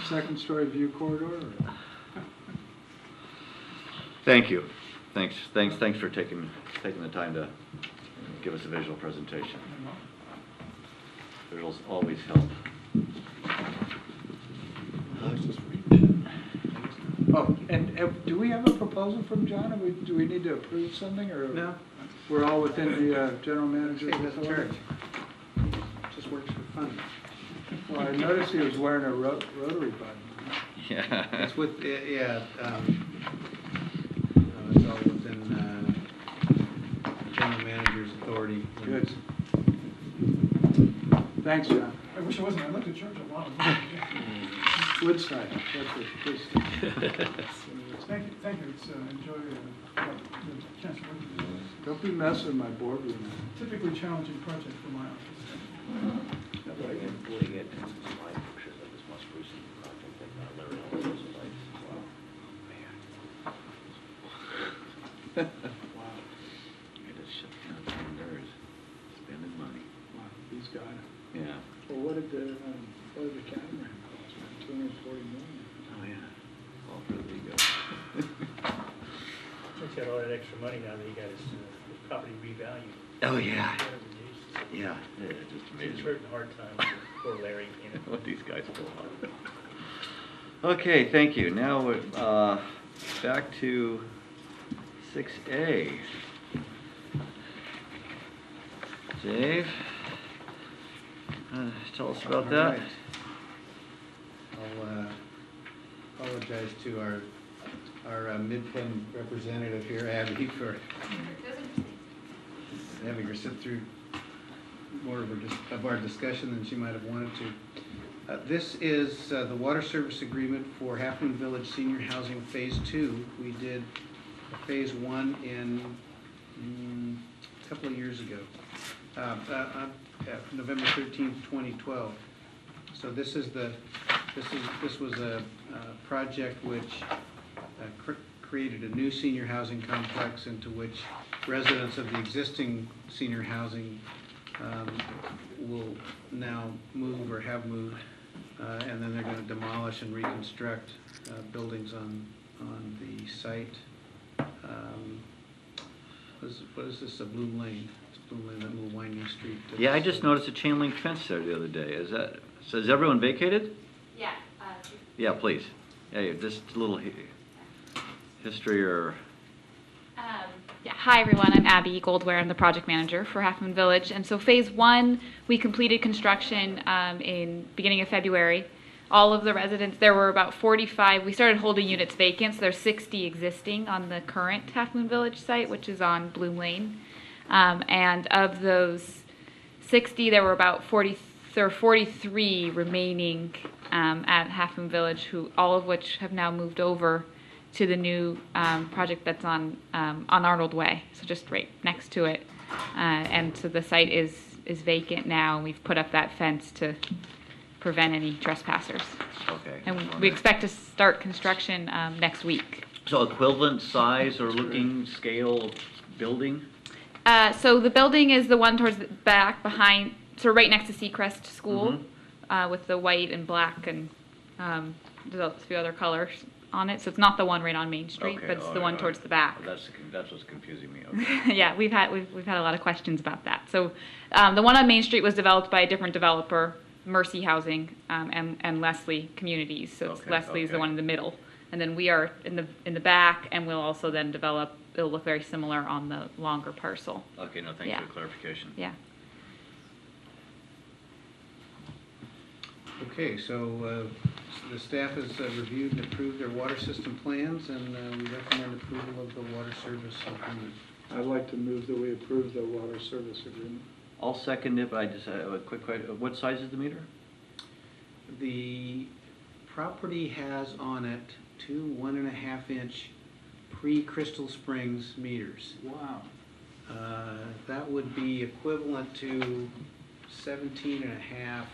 Second story view corridor. Thank you. Thanks for taking the time to give us a visual presentation. Visuals always help. Oh, and do we have a proposal from John? Do we need to approve something, or No. we're all within the general manager's Hey, that's authority? church. Just works for fun. Well, I noticed he was wearing a rotary button. Yeah. It's with, it's all within general manager's authority. Good. Thanks, John. I wish it wasn't, I looked at church a lot. Woodside, that's what this Thank you, it's, enjoy the chance to work with you. Don't be messing with my boardroom. Typically challenging project for my office. Wow. It is shut down 10 years. Spending money. Wow, he's got it. Yeah. Well, what did the catamaran cost, man? 240 million? Oh, yeah. All for the ego. Since you got all that extra money now that you got his property revalued. Oh, yeah. What a relief. Yeah, it's just It's amazing hurting hard time for poor Larry, you know. what these guys pull off. Okay, thank you. Now, we're back to 6A. Dave, tell us about All that. right. I'll apologize to our Mid-Penn representative here, Abby, for having her sit through more of our discussion than she might have wanted to. This is the water service agreement for Half Moon Village Senior Housing Phase 2. We did Phase 1 in a couple of years ago, November 13th, 2012. So this was a project which created a new senior housing complex into which residents of the existing senior housing will now move or have moved, and then they're going to demolish and reconstruct buildings on the site. What is this, a Bloom Lane? It's Bloom Lane, that little winding street. Yeah, I just noticed a chain link fence there the other day. So is everyone vacated? Yeah. Yeah, please. Yeah, just a little history or... Yeah. Hi, everyone. I'm Abby Goldware. I'm the project manager for Half Moon Village. And so Phase 1, we completed construction in beginning of February. All of the residents, there were about 45. We started holding units vacant, so there's 60 existing on the current Half Moon Village site, which is on Bloom Lane. And of those 60, there were about 43 remaining at Half Moon Village, all of which have now moved over to the new project that's on Arnold Way, so just right next to it. And so the site is vacant now, and we've put up that fence to prevent any trespassers. Okay. And we expect to start construction next week. So equivalent size or looking scale building? So the building is the one towards the back behind, so right next to Seacrest School, with the white and black and there's a few other colors on it. So it's not the one right on Main Street, Okay, but it's all the right, one all towards right. the back. That's what's confusing me. Okay. Yeah, we've had a lot of questions about that. So the one on Main Street was developed by a different developer, Mercy Housing, and Leslie Communities. So Okay, Leslie is the okay. one in the middle, and then we are in the back, and we'll also then develop. It'll look very similar on the longer parcel. Okay, no, thanks Yeah. for the clarification. Yeah. Okay, so the staff has reviewed and approved their water system plans, and we recommend approval of the water service agreement. I'd like to move that we approve the water service agreement. I'll second it, but I just have a quick question. What size is the meter? The property has on it two 1.5-inch pre-Crystal Springs meters. Wow. That would be equivalent to 17.5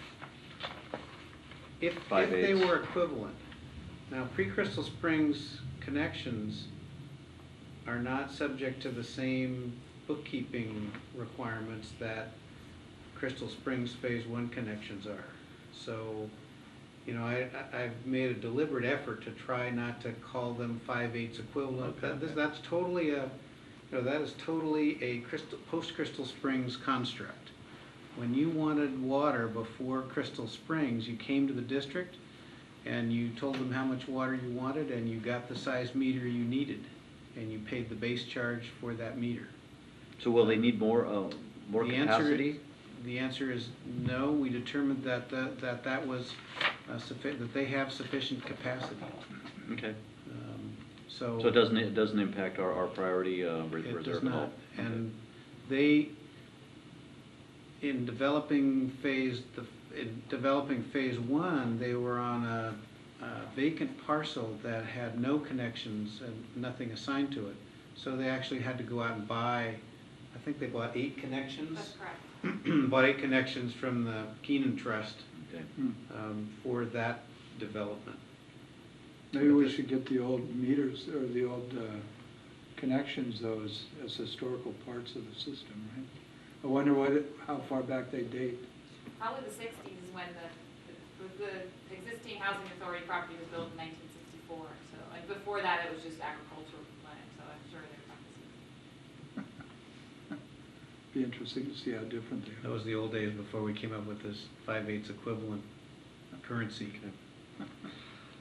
if they 5/8. were equivalent. Now, pre-Crystal Springs connections are not subject to the same bookkeeping requirements that Crystal Springs Phase 1 connections are. So, you know, I've made a deliberate effort to try not to call them 5/8 equivalent. Okay. That's totally that is totally a post-Crystal Springs construct. When you wanted water before Crystal Springs, you came to the district and you told them how much water you wanted, and you got the size meter you needed, and you paid the base charge for that meter. So will they need more capacity? The answer is no. We determined that that was that they have sufficient capacity. Okay. So So it doesn't impact our priority reserve it does at all? not. And they, in developing phase 1, they were on a vacant parcel that had no connections and nothing assigned to it. So they actually had to go out and buy, I think they bought 8 connections. That's correct. Bought 8 connections from the Keenan Trust Okay. for that development. Maybe we should get the old meters, or the old connections, though, as historical parts of the system, right? I wonder how far back they date. probably the sixties is when the existing housing authority property was built in 1964. So like before that, it was just agricultural land, so I'm sure they're from the 60s. Be interesting to see how different they That are. was the old days before we came up with this 5/8 equivalent currency.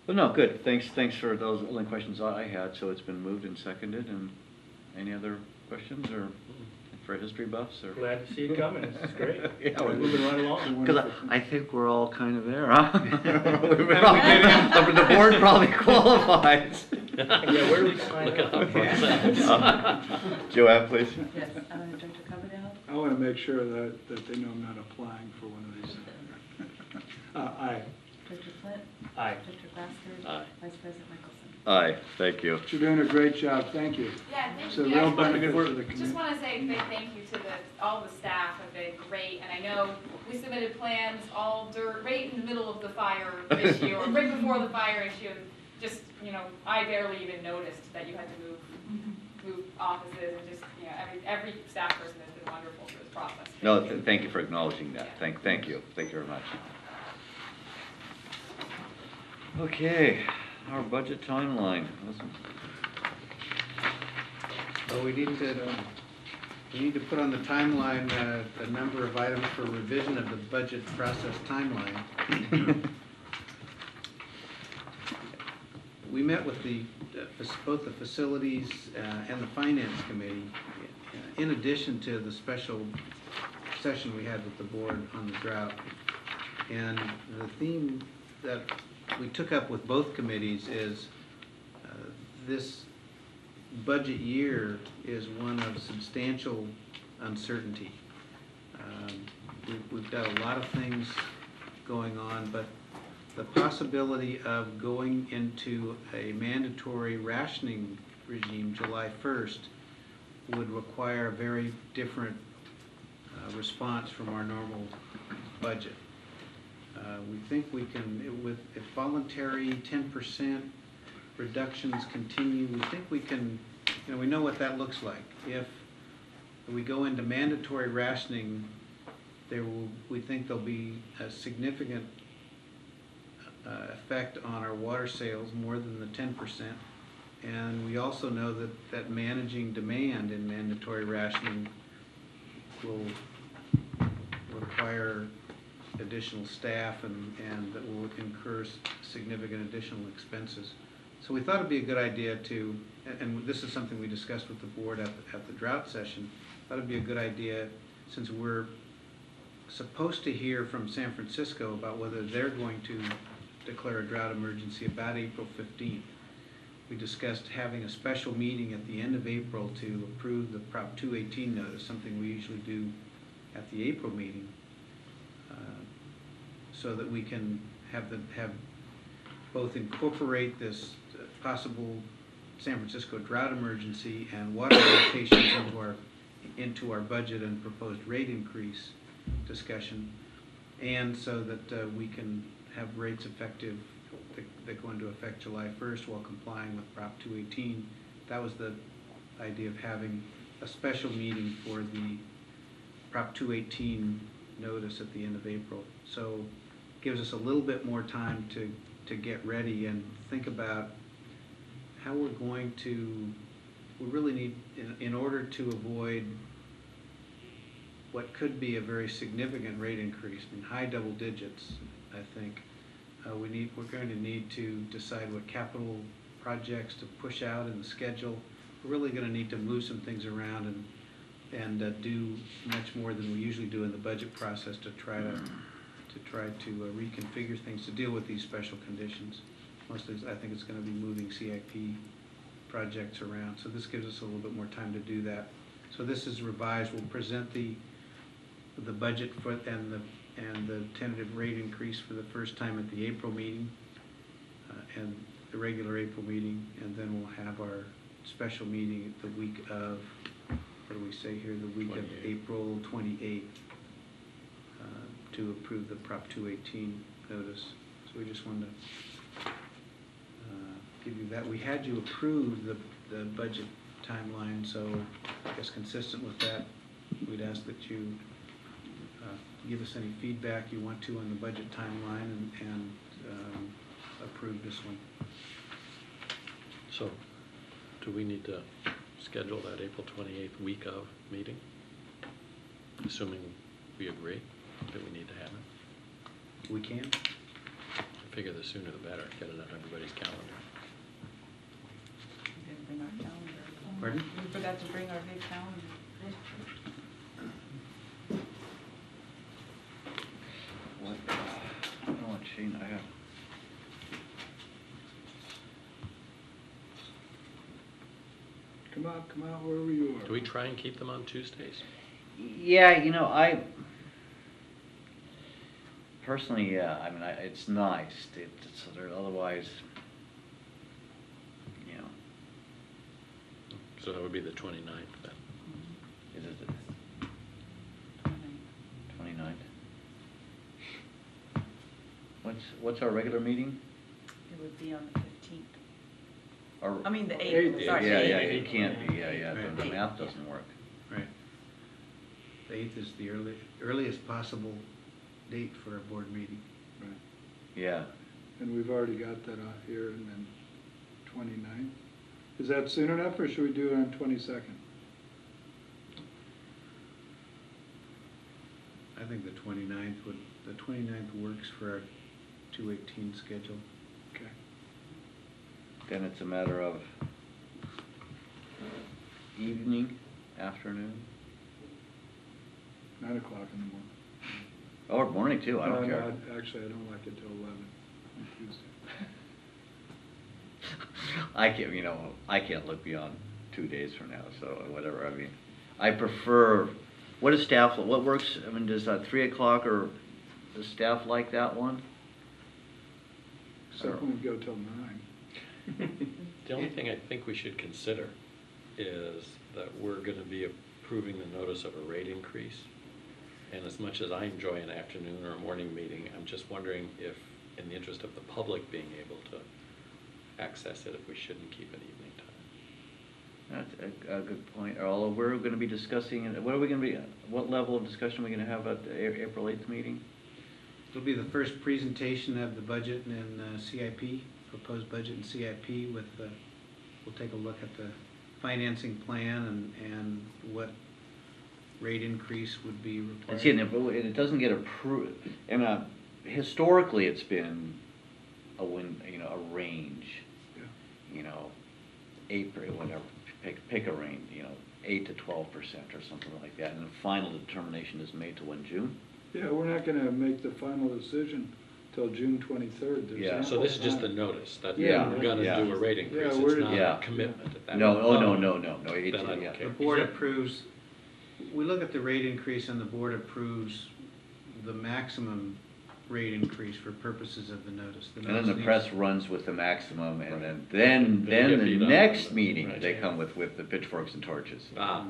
Well, no, good. Thanks for those only questions I had. So it's been moved and seconded. And any other questions or for history buffs or? Glad to see it coming, this is great. Yeah, We're moving right along. Because I think we're all kind of there, huh? The board probably qualifies. Yeah, where do we sign up? Joanne, please. Yes, Director Coverdale? I want to make sure that they know I'm not applying for one of these. Aye. Director Flint? Aye. Director Glassford? Aye. Vice President Mickelson? Aye, thank you. You're doing a great job, thank you. Yeah, thank It's you. a Yeah, real I just wanna- benefit for the Just community. want to say a big thank you to all the staff have been great, and I know we submitted plans right in the middle of the fire issue, or right before the fire issue, and just, I barely even noticed that you had to move offices, and just, every staff person has been wonderful through this process. No, thank you for acknowledging that. Thank you very much. Okay, our budget timeline. Well, we need to put on the timeline a number of items for revision of the budget process timeline. We met with both the facilities and the finance committee, in addition to the special session we had with the board on the drought. And the theme that we took up with both committees is this budget year is one of substantial uncertainty. We've got a lot of things going on, but the possibility of going into a mandatory rationing regime July 1st would require a very different response from our normal budget. We think we can, if voluntary 10% reductions continue, we think we can, we know what that looks like. If we go into mandatory rationing, we think there'll be a significant effect on our water sales, more than the 10%. And we also know that managing demand in mandatory rationing will require additional staff and that will incur significant additional expenses. So we thought it'd be a good idea to, and this is something we discussed with the board at the drought session, thought it'd be a good idea, since we're supposed to hear from San Francisco about whether they're going to declare a drought emergency about April 15th. We discussed having a special meeting at the end of April to approve the Prop 218 notice, something we usually do at the April meeting, so that we can have both incorporate this possible San Francisco drought emergency and water allocations into our budget and proposed rate increase discussion, and so that we can have rates effective that go into effect July 1st while complying with Prop 218. That was the idea of having a special meeting for the Prop 218 notice at the end of April. So it gives us a little bit more time to get ready and think about how we're going to, we really need, in order to avoid what could be a very significant rate increase, in high double digits, I think, we're going to need to decide what capital projects to push out in the schedule. We're really going to need to move some things around and do much more than we usually do in the budget process to try to reconfigure things to deal with these special conditions. Mostly, I think it's going to be moving CIP projects around. So this gives us a little bit more time to do that. So this is revised. We'll present the budget and the tentative rate increase for the first time at the April meeting, and the regular April meeting, and then we'll have our special meeting the week of, what do we say here, the week of April 28th, to approve the Prop 218 notice. So we just wanted to give you that. We had you approve the budget timeline, so I guess consistent with that, we'd ask that you give us any feedback you want to on the budget timeline and approve this one. So, do we need to schedule that April 28th week of meeting? Assuming we agree that we need to have it? We can? I figure the sooner the better, get it on everybody's calendar. We didn't bring our calendar. Pardon? We forgot to bring our big calendar. What, I don't know what sheet I have. Come out, wherever you are. Do we try and keep them on Tuesdays? Yeah, you know, I personally, yeah, I mean, it's nice, it's, otherwise, you know, So that would be the 29th then. is it the 29th? What's our regular meeting? It would be on the 15th. Our- I mean, the Eighth. 8th, Yeah, sorry. yeah, the it 8th. can't be, yeah, Right. the math doesn't work. Right. The 8th is the earliest possible date for a board meeting. Right. Yeah, And we've already got that off here, and then 29th. Is that soon enough, or should we do it on 22nd? I think the 29th works for our 2/18 schedule. Okay. then it's a matter of evening, afternoon, 9 o'clock in the morning. or morning too, I don't No, care. no, actually, I don't like it till 11 on Tuesday. I can't look beyond 2 days from now, so whatever, I mean, I prefer, what is staff, what works, I mean, does 3 o'clock, or does staff like that one? Second would go till 9. The only thing I think we should consider is that we're gonna be approving the notice of a rate increase. And as much as I enjoy an afternoon or a morning meeting, I'm just wondering if, in the interest of the public being able to access it, if we shouldn't keep an evening time. That's a good point. We're gonna be discussing, what level of discussion are we gonna have at the April 8th meeting? It'll be the first presentation of the budget and CIP, proposed budget and CIP with, we'll take a look at the financing plan and what rate increase would be required. And see, and it doesn't get approved, I mean, historically, it's been a range, Yeah. you know, 8, or whatever, pick a range, 8 to 12% or something like that, and the final determination is made to when, June? Yeah, we're not gonna make the final decision till June 23rd. There's Yeah. So this is just the ample notice, that Yeah, we're gonna yeah. do a rate increase, Yeah, it's we're- not Yeah. a commitment at that No, point. no, Then I don't yeah. care. The board approves, we look at the rate increase and the board approves the maximum rate increase for purposes of the notice. And then the notice press needs- runs with the maximum, and Right. then Then you get the beat up. next meeting, Right. they come with the pitchforks and torches. Ah,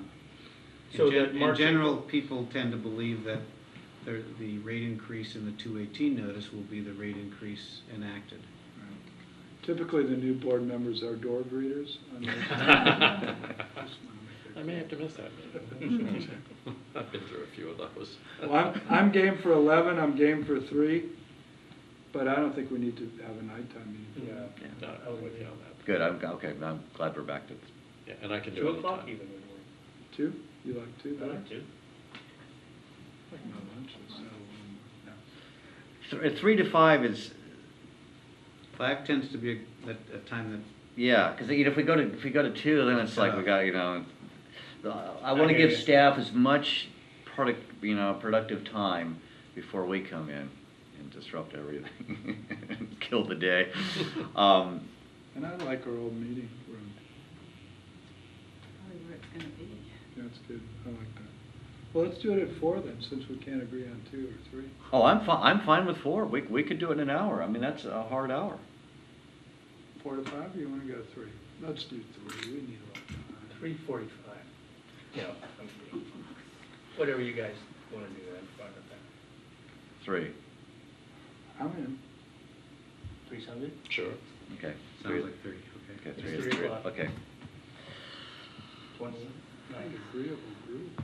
So that In March, general, people tend to believe that the rate increase in the 2/18 notice will be the rate increase enacted. Typically, the new board members are door greeters. I may have to miss that meeting. I've been through a few of those. Well, I'm game for 11, I'm game for 3, but I don't think we need to have a nighttime meeting. yeah, No, I'm with you on that. Good, I'm glad we're back to this. Yeah, and I can do 2 it o'clock anytime. even would work. 2? You like 2? I like 2. Like my lunch is no. 3 to 5 is, 5 tends to be a time that, yeah, because if we go to 2, then it's like we got, I want to hear give you. staff as much productive time before we come in and disrupt everything, kill the day. And I like our old meeting room. Probably where it's gonna be. That's good, I like that. Well, let's do it at 4 then, since we can't agree on 2 or 3. Oh, I'm fine with 4. We could do it in an hour. I mean, that's a hard hour. 4 to 5, or you wanna go 3? Let's do 3, we need a lot of time. 3:45. You know, whatever you guys want to do, I'm fine with that. 3. I'm in. 3 sound good? Sure. Okay. sounds like 3, okay. Okay, It's 3 is 3 good. o'clock. Okay. 29. Agreeable group.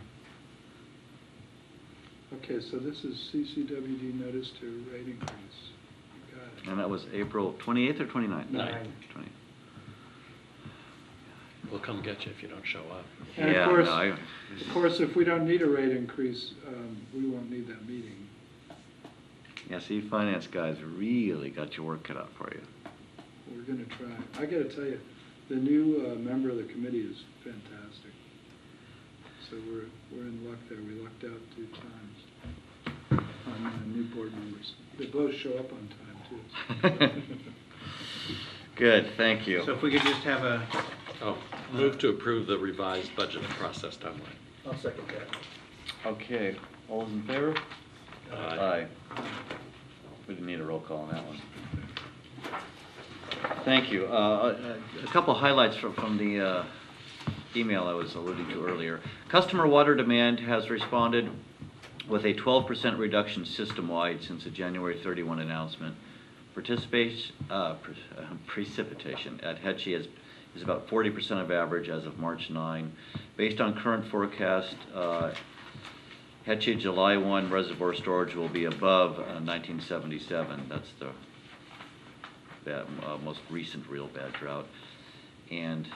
Okay, so this is CCWD notice to rate increase. Got it. And that was April 28th or 29th? 9. 20. We'll come get you if you don't show up. And Yeah, of no, course, if we don't need a rate increase, we won't need that meeting. Yeah, see, finance guys really got your work cut out for you. We're gonna try. I gotta tell you, the new member of the committee is fantastic. So we're in luck there. We lucked out 2 times on new board members. They both show up on time too. Good, thank you. So if we could just have a, Oh, move to approve the revised budget process timeline. I'll second that. Okay, all those in favor? Aye. We didn't need a roll call on that one. Thank you. A couple highlights from the email I was alluding to earlier. Customer water demand has responded with a 12% reduction system-wide since the January 31 announcement. Precipitation at Hetchy is about 40% of average as of March 9. Based on current forecast, Hetchy July 1 reservoir storage will be above 1977. That's the most recent real bad drought. And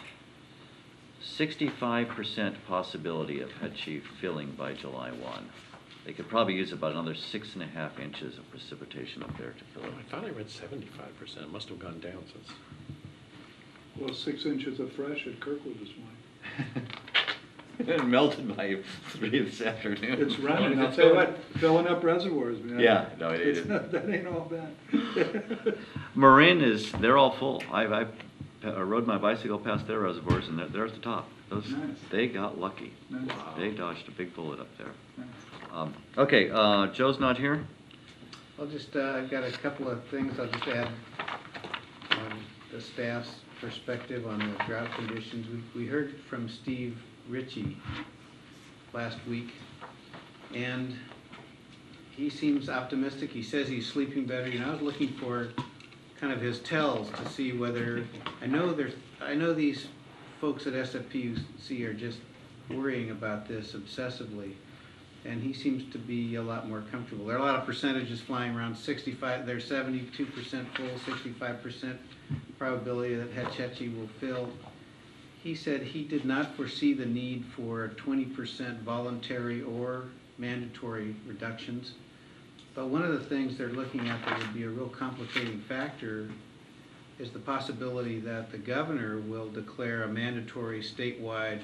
65% possibility of Hetchy filling by July 1. They could probably use about another 6.5 inches of precipitation up there to fill it. I thought I read 75%. It must have gone down since. Well, 6 inches of fresh at Kirkwood this morning. It melted by 3 this afternoon. It's running. I'll tell you what, filling up reservoirs, man. Yeah, no, it It's is. not, that ain't all bad. Marin they're all full. I rode my bicycle past their reservoirs and they're at the top. Nice. They got lucky. Nice. They dodged a big bullet up there. Nice. Okay, Joe's not here. I'll just, I've got a couple of things I'll just add on the staff's perspective on the drought conditions. We heard from Steve Ritchie last week, and he seems optimistic. He says he's sleeping better. You know, I was looking for kind of his tells to see whether, I know these folks at SFPUC are just worrying about this obsessively, and he seems to be a lot more comfortable. There are a lot of percentages flying around. 65, they're 72% full, 65% probability that Hetchy will fill. He said he did not foresee the need for 20% voluntary or mandatory reductions. But one of the things they're looking at that would be a real complicating factor is the possibility that the governor will declare a mandatory statewide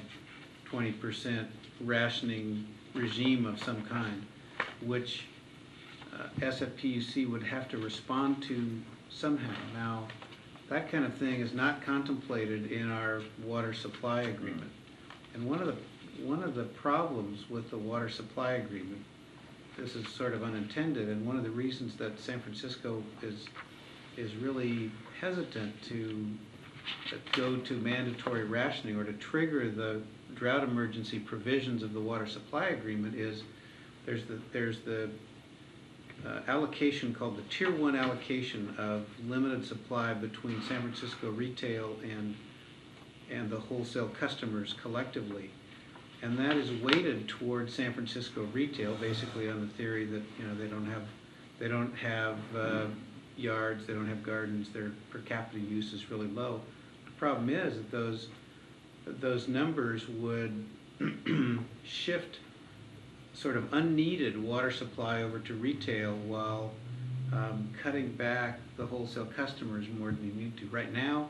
20% rationing regime of some kind, which SFPUC would have to respond to somehow. Now, that kind of thing is not contemplated in our water supply agreement. And one of the problems with the water supply agreement, this is sort of unintended, and one of the reasons that San Francisco is really hesitant to go to mandatory rationing or to trigger the drought emergency provisions of the water supply agreement is there's the allocation called the Tier 1 allocation of limited supply between San Francisco retail and the wholesale customers collectively. And that is weighted towards San Francisco retail, basically on the theory that, you know, they don't have yards, they don't have gardens, their per capita use is really low. The problem is that those numbers would shift sort of unneeded water supply over to retail while cutting back the wholesale customers more than they need to. Right now,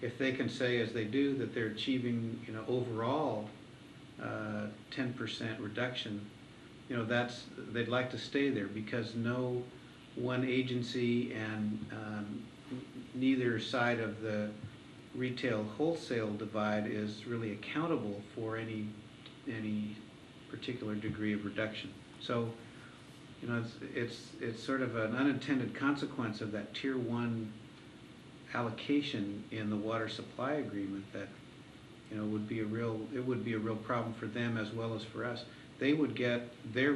if they can say, as they do, that they're achieving, you know, overall 10% reduction, you know, they'd like to stay there because no one agency and neither side of the retail wholesale divide is really accountable for any particular degree of reduction. So, you know, it's sort of an unintended consequence of that Tier 1 allocation in the water supply agreement that, you know, would be a real problem for them as well as for us. They would get their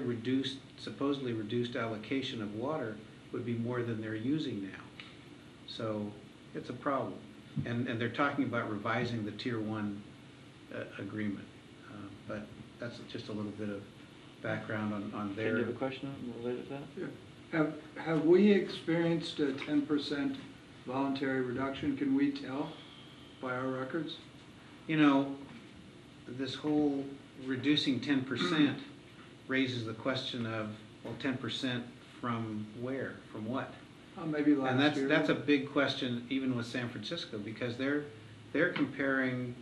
supposedly reduced allocation of water would be more than they're using now. So it's a problem. And they're talking about revising the Tier 1 agreement. But that's just a little bit of background on Do you their. have a question related to that? Yeah. Have we experienced a 10% voluntary reduction? Can we tell by our records? You know, this whole reducing 10% raises the question of, well, 10% from where, from what? Maybe last And year. that's a big question even with San Francisco, because they're comparing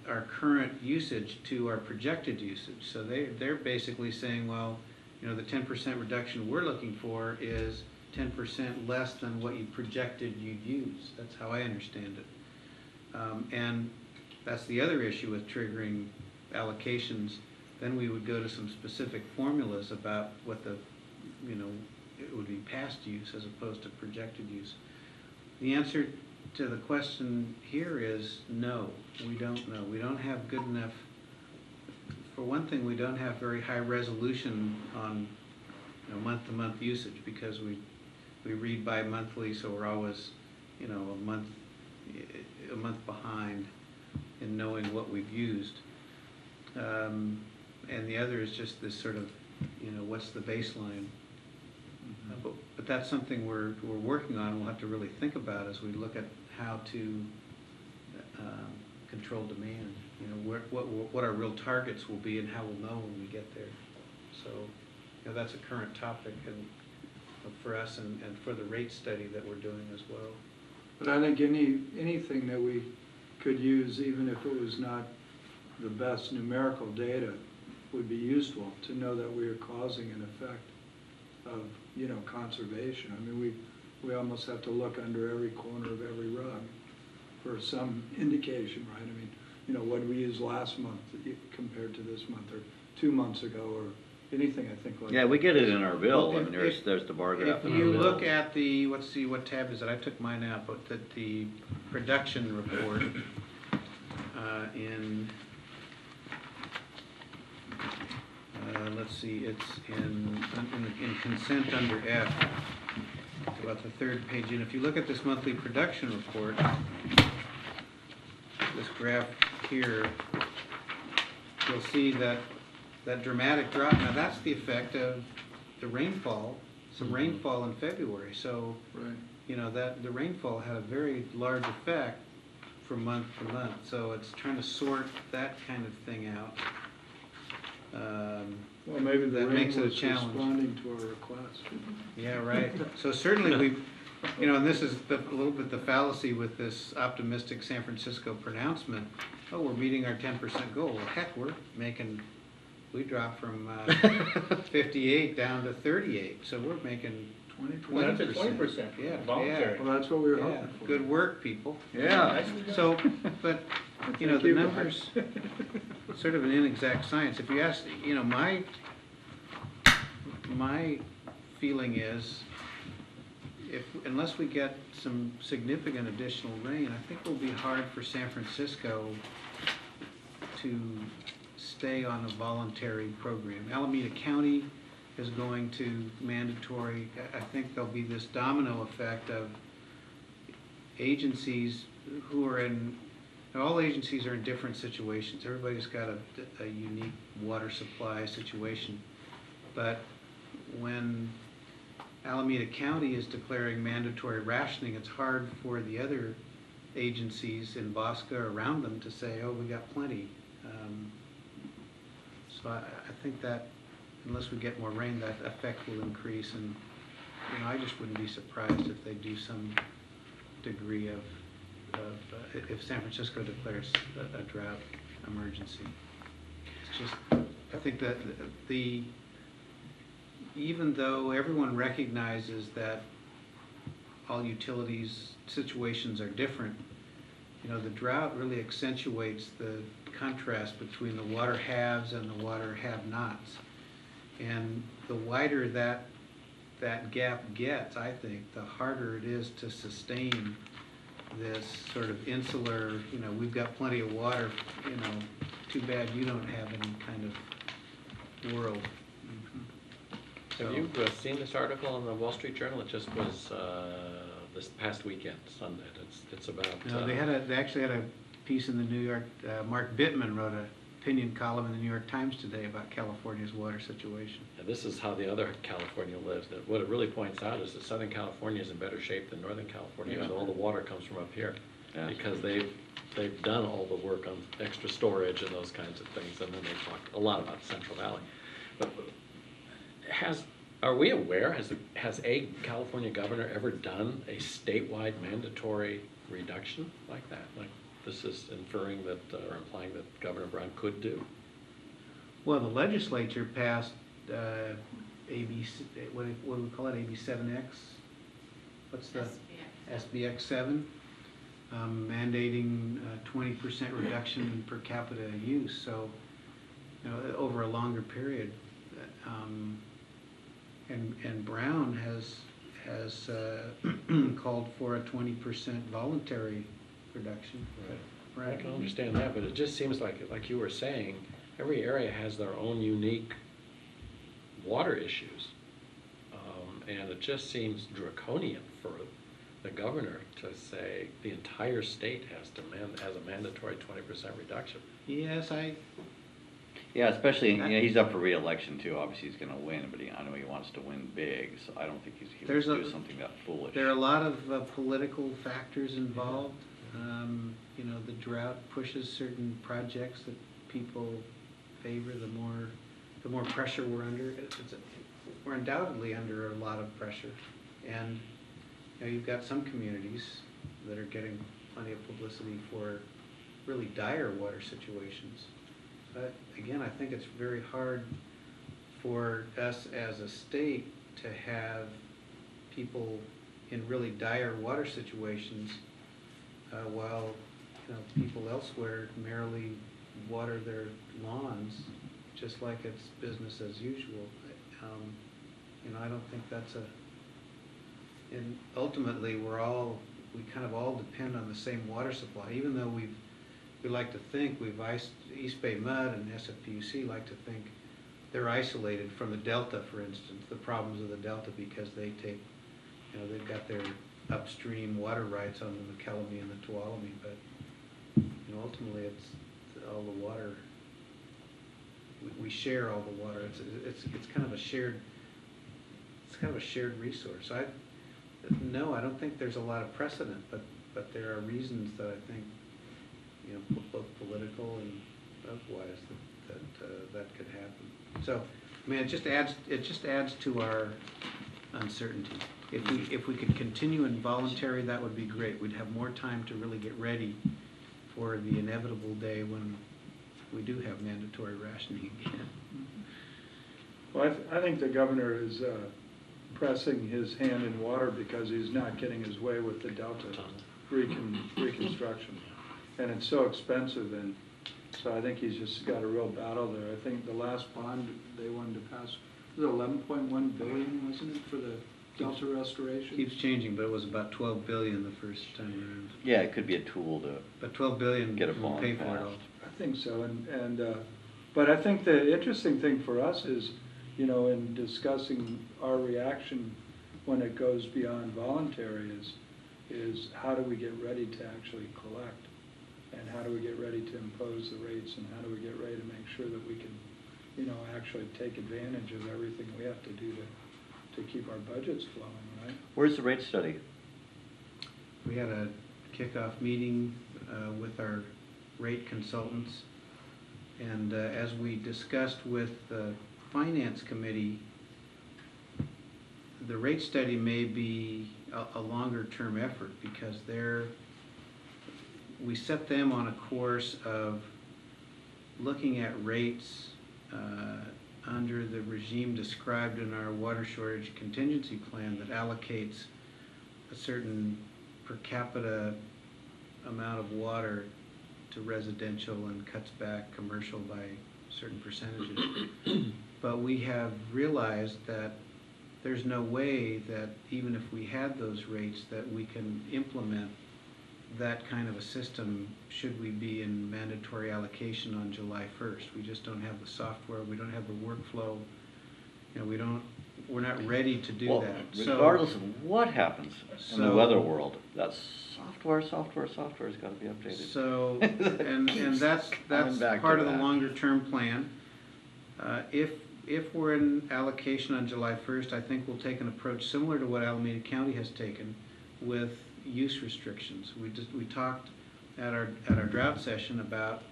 our current usage to our projected usage. So they're basically saying, well, you know, the 10% reduction we're looking for is 10% less than what you projected you'd use. That's how I understand it. And that's the other issue with triggering allocations. Then we would go to some specific formulas about what the, you know, it would be past use as opposed to projected use. The answer to the question here is no, we don't know. We don't have good enough, for one thing, we don't have very high resolution on, you know, month-to-month usage, because we read bi-monthly, so we're always, you know, a month behind in knowing what we've used. And the other is just this sort of, you know, what's the baseline? But that's something we're working on. We'll have to really think about as we look at how to control demand. You know, what our real targets will be and how we'll know when we get there. So, you know, that's a current topic and for us and for the rate study that we're doing as well. But I think anything that we could use, even if it was not the best numerical data, would be useful to know that we are causing an effect of, you know, conservation. I mean, we almost have to look under every corner of every rug for some indication, right? I mean, you know, what did we use last month compared to this month, or 2 months ago, or anything, I think, like Yeah, that. we get it in our bill. Well, I mean, there's the bar graph If in our you bill. look at the, let's see, what tab is it? I took mine out, but the production report let's see, it's in consent under F. It's about the third page in. If you look at this monthly production report, this graph here, you'll see that dramatic drop. Now that's the effect of the rainfall, some rainfall in February. So, Right. you know, that the rainfall had a very large effect from month to month. So it's trying to sort that kind of thing out. Well, maybe the That rain makes it a was challenge. responding to our request. Yeah, right. So certainly we've, you know, and this is a little bit the fallacy with this optimistic San Francisco pronouncement. Oh, we're meeting our 10% goal. Well, heck, we dropped from 58 down to 38. So we're making 20%. 20%. Yeah, Voluntary. Well, that's what we were yeah. hoping for. Good work, people. Yeah. So, but, you know, Thank the you, numbers, sort of an inexact science. If you ask, you know, my feeling is, unless we get some significant additional rain, I think it will be hard for San Francisco to stay on a voluntary program. Alameda County is going to mandatory. I think there'll be this domino effect of agencies who are in, all agencies are in different situations. Everybody's got a unique water supply situation. But when Alameda County is declaring mandatory rationing, it's hard for the other agencies in Bosca or around them to say, oh, we got plenty. So I think that unless we get more rain, that effect will increase. And, you know, I just wouldn't be surprised if they do some degree of if San Francisco declares a drought emergency. It's just, I think that even though everyone recognizes that all utilities situations are different, you know, the drought really accentuates the contrast between the water haves and the water have-nots. And the wider that gap gets, I think, the harder it is to sustain this sort of insular, you know, we've got plenty of water, you know, too bad you don't have any kind of world. Have you seen this article in the Wall Street Journal? It just was this past weekend, Sunday. It's about. No, they actually had a piece in the New York. Mark Bittman wrote a opinion column in the New York Times today about California's water situation. And this is how the other California lives. That what it really points out is that Southern California is in better shape than Northern California, because Yeah. all the water comes from up here. Yeah. Because they've done all the work on extra storage and those kinds of things, and then they talked a lot about the Central Valley. But are we aware, has a California governor ever done a statewide mandatory reduction like that? Like this is inferring that, or implying that Governor Brown could do? Well, the legislature passed AB, what do we call it, AB 7X? What's the? SBX 7, mandating 20% reduction in per capita use. So, you know, over a longer period. And Brown has called for a 20% voluntary reduction. I can understand that, but it just seems like you were saying, every area has their own unique water issues. And it just seems draconian for the governor to say the entire state has a mandatory 20% reduction. Yes, Yeah, especially, you know, he's up for re-election too. Obviously, he's going to win, but I know he wants to win big, so I don't think he wants to do something that foolish. there are a lot of political factors involved. You know, the drought pushes certain projects that people favor. The more pressure we're under. We're undoubtedly under a lot of pressure, and you know, you've got some communities that are getting plenty of publicity for really dire water situations. But again, I think it's very hard for us as a state to have people in really dire water situations while, you know, people elsewhere merrily water their lawns just like it's business as usual. You know, I don't think that's and ultimately we kind of all depend on the same water supply, even though we like to think East Bay Mud and SFPUC like to think they're isolated from the Delta, for instance, the problems of the Delta, because they take, you know, they've got their upstream water rights on the McKelvey and the Tuolumne, but you know, ultimately it's all the water. We share all the water. It's kind of a shared. It's kind of a shared resource. I don't think there's a lot of precedent, but there are reasons that I think, you know, both political and otherwise that could happen. So, I mean, it just adds to our uncertainty. If we could continue involuntary, that would be great. We'd have more time to really get ready for the inevitable day when we do have mandatory rationing again. Well, I think the governor is pressing his hand in water because he's not getting his way with the Delta reconstruction. And it's so expensive, and so I think he's just got a real battle there. I think the last bond they wanted to pass was $11.1 billion, wasn't it, for the Delta restoration? Keeps changing, but it was about $12 billion the first time around. Yeah, it could be a tool to But $12 billion get a will bond pay for it passed. all. I think so, but I think the interesting thing for us is, you know, in discussing our reaction when it goes beyond voluntary is how do we get ready to actually collect, and how do we get ready to impose the rates, and how do we get ready to make sure that we can, you know, actually take advantage of everything we have to do to keep our budgets flowing, right? Where's the rate study? We had a kickoff meeting with our rate consultants, and as we discussed with the Finance Committee, the rate study may be a longer term effort, because we set them on a course of looking at rates under the regime described in our water shortage contingency plan that allocates a certain per capita amount of water to residential and cuts back commercial by certain percentages. But we have realized that there's no way that even if we had those rates that we can implement that kind of a system should we be in mandatory allocation on July 1st. We just don't have the software, we don't have the workflow, you know, we don't ready to do Well, that. So- regardless of what happens in the So- weather world, that's software's gotta be updated. So, and that's coming back to part of the that. longer term plan. If we're in allocation on July 1st, I think we'll take an approach similar to what Alameda County has taken with use restrictions. We talked at our drought session about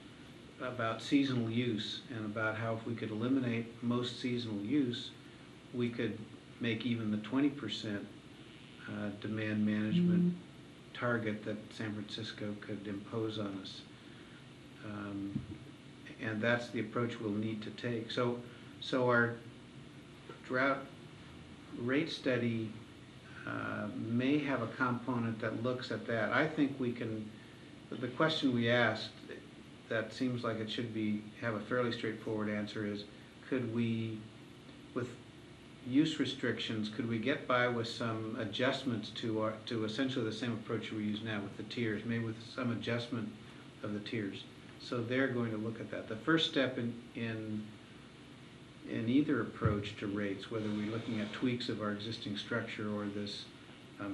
seasonal use and about how if we could eliminate most seasonal use, we could make even the 20% demand management target that San Francisco could impose on us. And that's the approach we'll need to take. So our drought rate study may have a component that looks at that. I think we can, the question we asked that seems like it should have a fairly straightforward answer is, could we, with use restrictions, could we get by with some adjustments to essentially the same approach we use now with the tiers, maybe with some adjustment of the tiers. So they're going to look at that. The first step in either approach to rates, whether we're looking at tweaks of our existing structure or this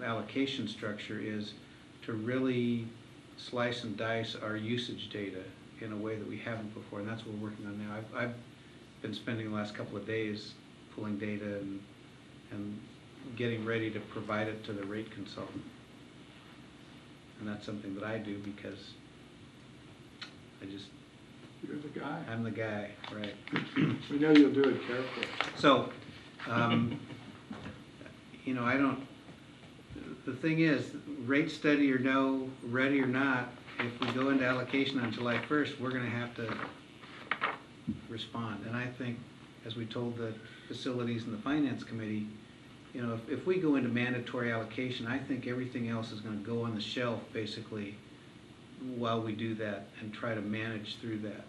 allocation structure, is to really slice and dice our usage data in a way that we haven't before, and that's what we're working on now. I've been spending the last couple of days pulling data and getting ready to provide it to the rate consultant. And that's something that I do because You're the guy. I'm the guy, right? We know you'll do it carefully. So, you know, the thing is, rate study or no, ready or not, if we go into allocation on July 1st, we're gonna have to respond. And I think, as we told the facilities and the finance committee, you know, if we go into mandatory allocation, I think everything else is gonna go on the shelf, basically, while we do that and try to manage through that.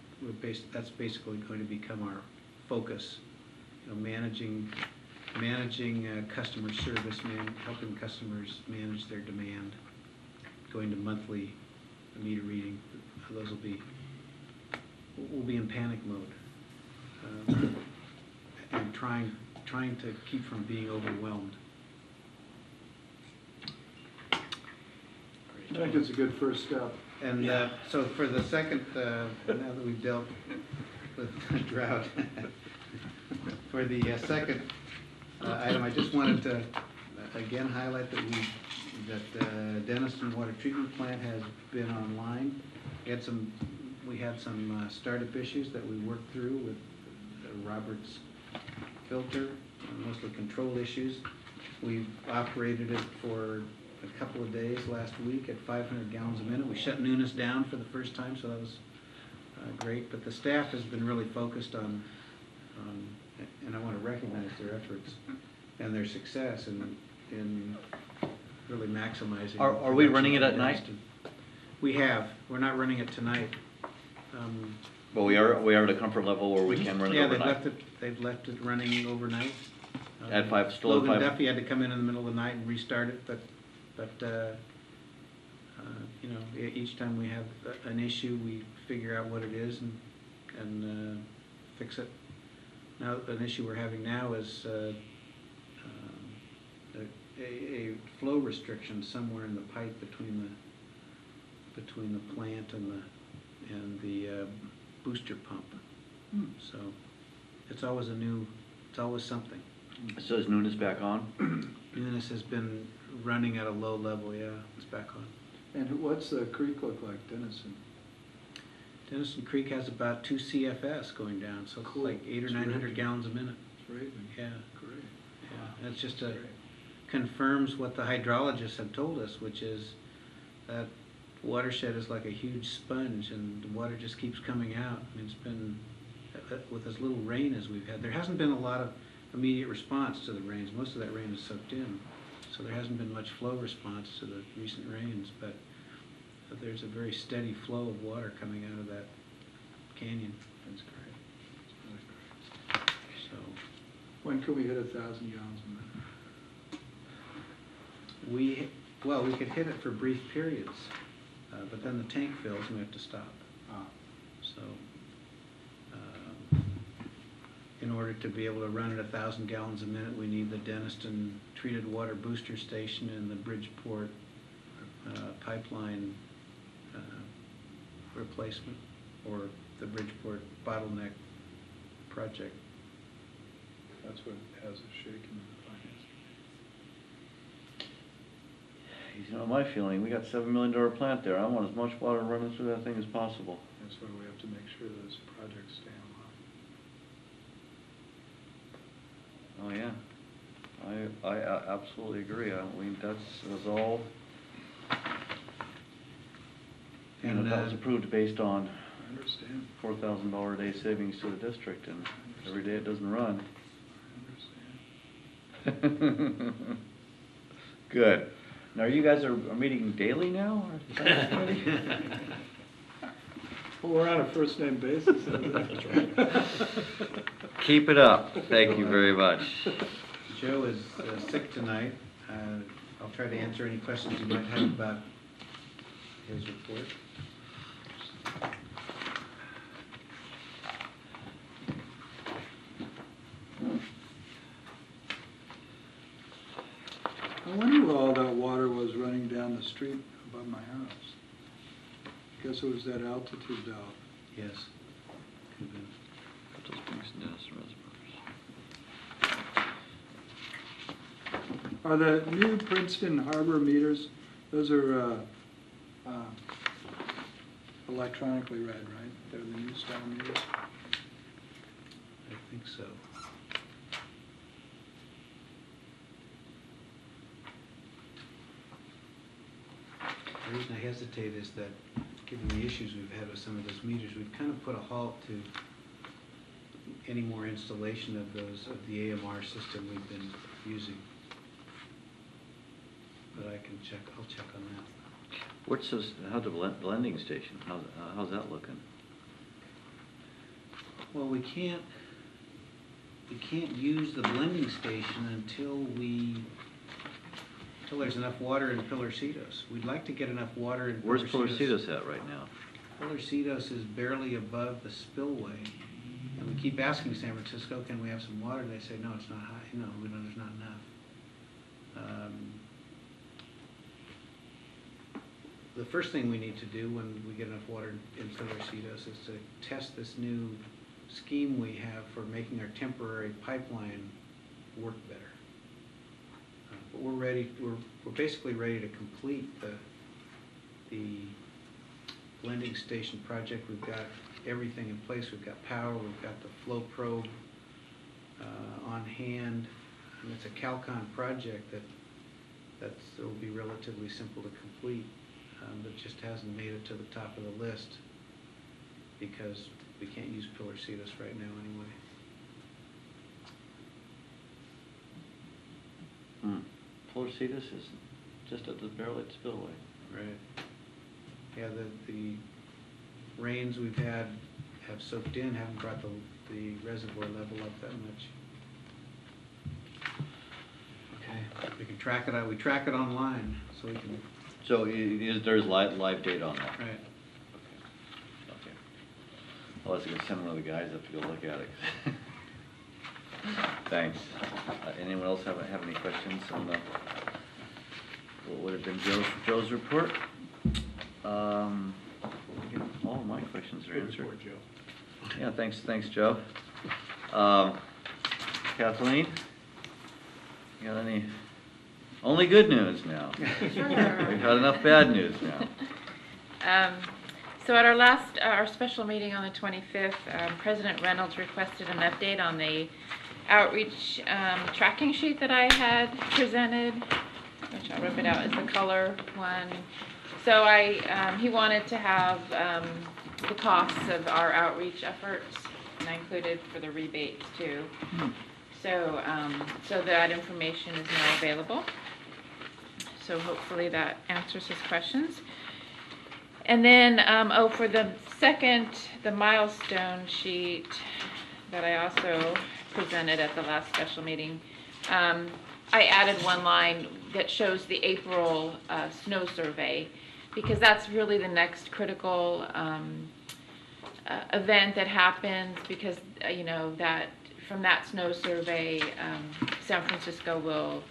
That's basically going to become our focus, you know, managing customer service, helping customers manage their demand, going to monthly meter reading. Those we'll be in panic mode, and trying to keep from being overwhelmed. I think it's a good first step. And so for the second, now that we've dealt with drought, for the second item, I just wanted to again highlight that Denison Water Treatment Plant has been online. We had some startup issues that we worked through with Robert's filter, mostly control issues. We've operated it for a couple of days last week at 500 gallons a minute. We shut Nunes down for the first time, so that was great. But the staff has been really focused on, and I want to recognize their efforts and their success in really maximizing. Are we running it at night? We have. We're not running it tonight. But we are at a comfort level where we can run it overnight. Yeah, they've left it running overnight. At 5, still at 5. Logan Duffy had to come in the middle of the night and restart it, but you know, each time we have an issue, we figure out what it is and fix it. Now, an issue we're having now is a flow restriction somewhere in the pipe between the plant and the booster pump. So it's always something. So is Nunes back on? Nunes has been running at a low level, yeah, it's back on. And what's the creek look like, Denison? Denison Creek has about 2 CFS going down, so it's like 800 or 900 gallons a minute. It's raving. Yeah. Great. Yeah, and it's just confirms what the hydrologists have told us, which is that watershed is like a huge sponge and the water just keeps coming out. I mean, it's been, with as little rain as we've had, there hasn't been a lot of immediate response to the rains. Most of that rain is soaked in, so there hasn't been much flow response to the recent rains, but there's a very steady flow of water coming out of that canyon. That's great. That's really great. So When can we hit 1,000 gallons a minute? we could hit it for brief periods, but then the tank fills and we have to stop. Ah. So, in order to be able to run at 1,000 gallons a minute, we need the Denniston treated water booster station and the Bridgeport pipeline replacement, or the Bridgeport bottleneck project. That's what has us shaking in the finance. You know, my feeling, we got $7 million plant there. I want as much water running through that thing as possible. That's why we have to make sure those projects stay on. Oh, yeah. I absolutely agree. That's all, you know, And, that was approved based on I understand. $4,000 a day savings to the district, and every day it doesn't run. I understand. Good. Now, you guys are meeting daily now? Or is that Well, we're on a first name basis. That's right. Keep it up. Thank you very much. Joe is sick tonight. I'll try to answer any questions you might have about his report. I wonder where all that water was running down the street above my house. Guess it was that altitude valve. Yes. Could've been. Put those things in Dennis reservoirs. Are the new Princeton Harbor meters, those are electronically read, right? They're the new style meters? I think so. The reason I hesitate is that, given the issues we've had with some of those meters, we've kind of put a halt to any more installation of the AMR system we've been using. But I'll check on that. What's this, how's the blending station? How's that looking? Well, we can't use the blending station until there's enough water in Pilarcitos. We'd like to get enough water in Pilarcitos. Where's Pilarcitos at right now? Pilarcitos is barely above the spillway. And we keep asking San Francisco, can we have some water? And they say, no, it's not high. No, we know there's not enough. The first thing we need to do when we get enough water in Pilarcitos is to test this new scheme we have for making our temporary pipeline work better. But we're basically ready to complete the blending station project. We've got everything in place. We've got power, we've got the flow probe on hand. And it's a Calcon project that will be relatively simple to complete. But just hasn't made it to the top of the list because we can't use Pilarcitos right now anyway. Pilarcitos is just at the barrel at spillway. Right. Yeah, the rains we've had have soaked in, haven't brought the reservoir level up that much. Okay. We can track it out. We track it online, so we can. So there's live data on that? Right. Okay. Well, I was going to send one of the guys up to go look at it. Thanks. Anyone else have any questions on what would have been Joe's report? All of my questions are answered. Report, Joe. Yeah, thanks, Joe. Kathleen, you got any? Only good news now. Sure. We've had enough bad news now. So at our special meeting on the 25th, President Reynolds requested an update on the outreach tracking sheet that I had presented, which I'll rip it out as the color one. So he wanted to have the costs of our outreach efforts, and I included for the rebates too. So that information is now available. So hopefully that answers his questions. And then, for the milestone sheet that I also presented at the last special meeting, I added one line that shows the April snow survey, because that's really the next critical event that happens, because that from that snow survey, San Francisco will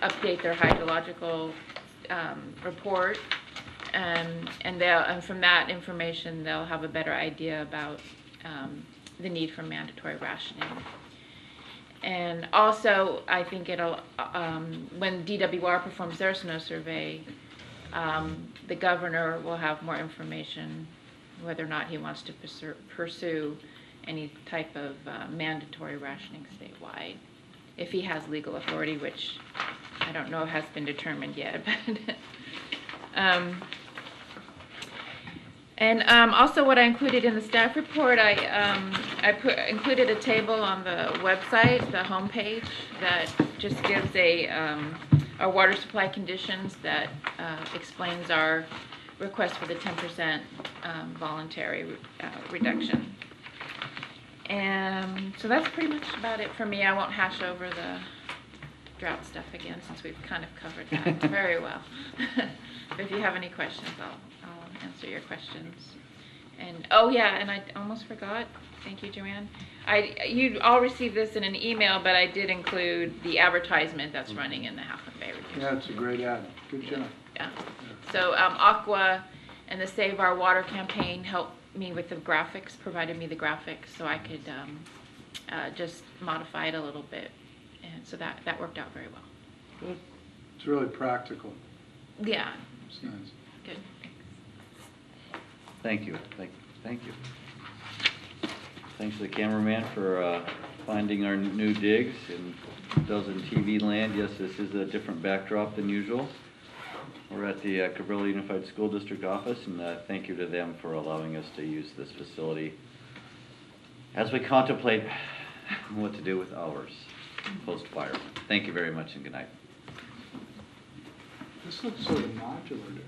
update their hydrological report, and from that information, they'll have a better idea about the need for mandatory rationing. And also, I think it'll, when DWR performs their snow survey, the governor will have more information whether or not he wants to pursue any type of mandatory rationing statewide, if he has legal authority, which I don't know has been determined yet. And also what I included in the staff report, I included a table on the website, the homepage, that just gives our water supply conditions, that explains our request for the 10% voluntary reduction. And so that's pretty much about it for me. I won't hash over the drought stuff again, since we've kind of covered that very well. But if you have any questions, I'll answer your questions. And oh yeah, and I almost forgot. Thank you, Joanne. You all received this in an email, but I did include the advertisement that's running in the Half Moon Bay Review. Yeah, it's a great ad. Good job. Yeah. So Aqua and the Save Our Water campaign helped me with the graphics, provided me the graphics, so I could just modify it a little bit, and so that worked out very well. Good. It's really practical. Yeah. It's nice. Good. Thank you. Thank you. Thanks to the cameraman for finding our new digs and those in TV land. Yes, this is a different backdrop than usual. We're at the Cabrillo Unified School District office, and thank you to them for allowing us to use this facility as we contemplate what to do with ours post-fire. Thank you very much, and good night. This looks sort of modular.